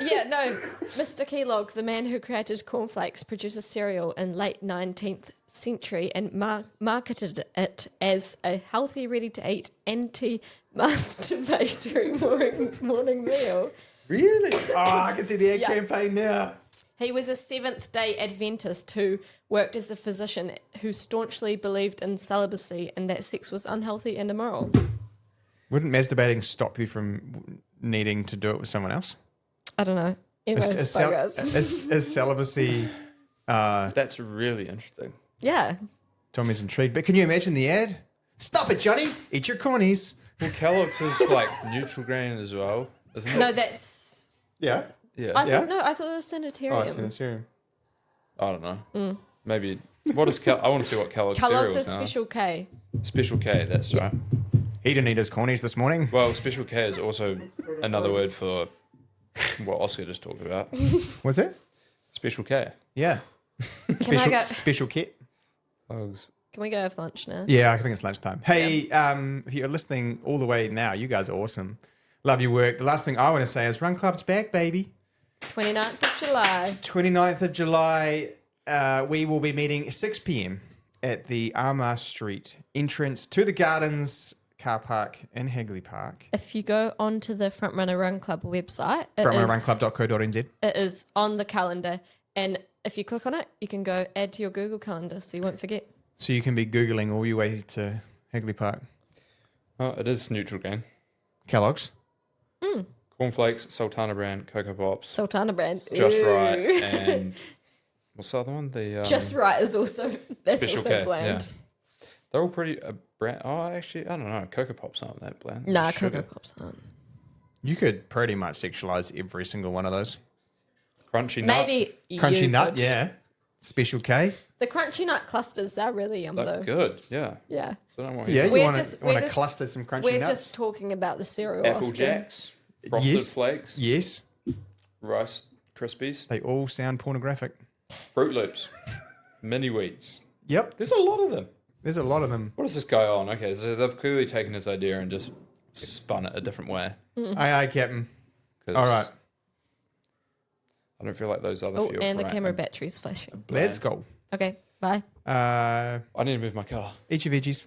S3: Yeah, no. Mr. Kellogg, the man who created cornflakes, produced a cereal in late 19th century and marketed it as a healthy, ready-to-eat, anti-masturbatory morning meal.
S1: Really? Oh, I can see the ad
S3: Yeah.
S1: campaign now.
S3: He was a Seventh-day Adventist who worked as a physician who staunchly believed in celibacy and that sex was unhealthy and immoral.
S1: Wouldn't masturbating stop you from needing to do it with someone else?
S3: I don't know. Anyways,
S1: Is
S3: buggers.
S1: celibacy...
S2: That's really interesting.
S3: Yeah.
S1: Tommy's intrigued. But can you imagine the ad? Stop it, Johnny. Eat your cornies.
S2: Well, Kellogg's is like neutral grain as well, isn't it?
S3: No, that's...
S1: Yeah.
S2: Yeah.
S3: I
S1: Yeah?
S3: thought it was sanitarium.
S1: Oh, it's sanitarium.
S2: I don't know. Maybe. What is I want to see what Kellogg's
S3: Kellogg's
S2: cereal
S3: is
S2: is now.
S3: Special K.
S2: Special K, that's right.
S1: He didn't eat his cornies this morning.
S2: Well, Special K is also another word for what Oska just talked about.
S1: Was it?
S2: Special K.
S1: Yeah.
S3: Can I go?
S1: Special kit.
S2: Hugs.
S3: Can we go have lunch now?
S1: Yeah, I think it's lunchtime. Hey, if you're listening all the way now, you guys are awesome. Love your work. The last thing I want to say is Run Club's back, baby.
S3: 29th of July.
S1: 29th of July, we will be meeting at 6 p.m. at the Armour Street entrance to the Gardens car park in Hagley Park.
S3: If you go onto the FrontRunner Run Club website,
S1: FrontRunnerRunClub.co.nz.
S3: it is on the calendar. And if you click on it, you can go add to your Google Calendar so you won't forget.
S1: So you can be Googling all your way to Hagley Park.
S2: Oh, it is neutral grain.
S1: Kellogg's.
S2: Cornflakes, Sultana brand, Cocoa Pops,
S3: Sultana brand.
S2: Just
S3: Ooh.
S2: Right, and what's the other one? The
S3: Just Right is also, that's
S2: Special
S3: also
S2: K,
S3: bland.
S2: They're all pretty brand. Oh, actually, I don't know. Cocoa Pops aren't that bland.
S3: Nah,
S2: Sugar.
S3: Cocoa Pops aren't.
S1: You could pretty much sexualize every single one of those.
S2: Crunchy nut.
S3: Maybe
S1: Crunchy
S3: you
S1: nut,
S3: could.
S1: yeah. Special K.
S3: The crunchy nut clusters, they're really yum
S2: They're
S3: though.
S2: good. Yeah.
S3: Yeah.
S2: So I don't want
S1: Yeah, you
S3: We're
S1: want
S3: just-
S1: to
S3: we're just-
S1: cluster some crunchy
S3: We're
S1: nuts?
S3: just talking about the cereal.
S2: Apple
S3: Oscar.
S2: Jacks, Frosted
S1: Yes.
S2: Flakes,
S1: Yes,
S2: Rice Krispies,
S1: they all sound pornographic.
S2: Fruit Loops. Mini wheats.
S1: Yep.
S2: There's a lot of them.
S1: There's a lot of them.
S2: What is this guy on? Okay, so they've clearly taken his idea and just spun it a different way.
S1: Aye, aye, Captain.
S2: 'Cause
S1: All right.
S2: I don't feel like those other
S3: Oh,
S2: few are
S3: and the
S2: right
S3: camera battery's flashing.
S1: Let's go.
S3: Okay, bye.
S2: I need to move my car.
S1: Eat your veggies.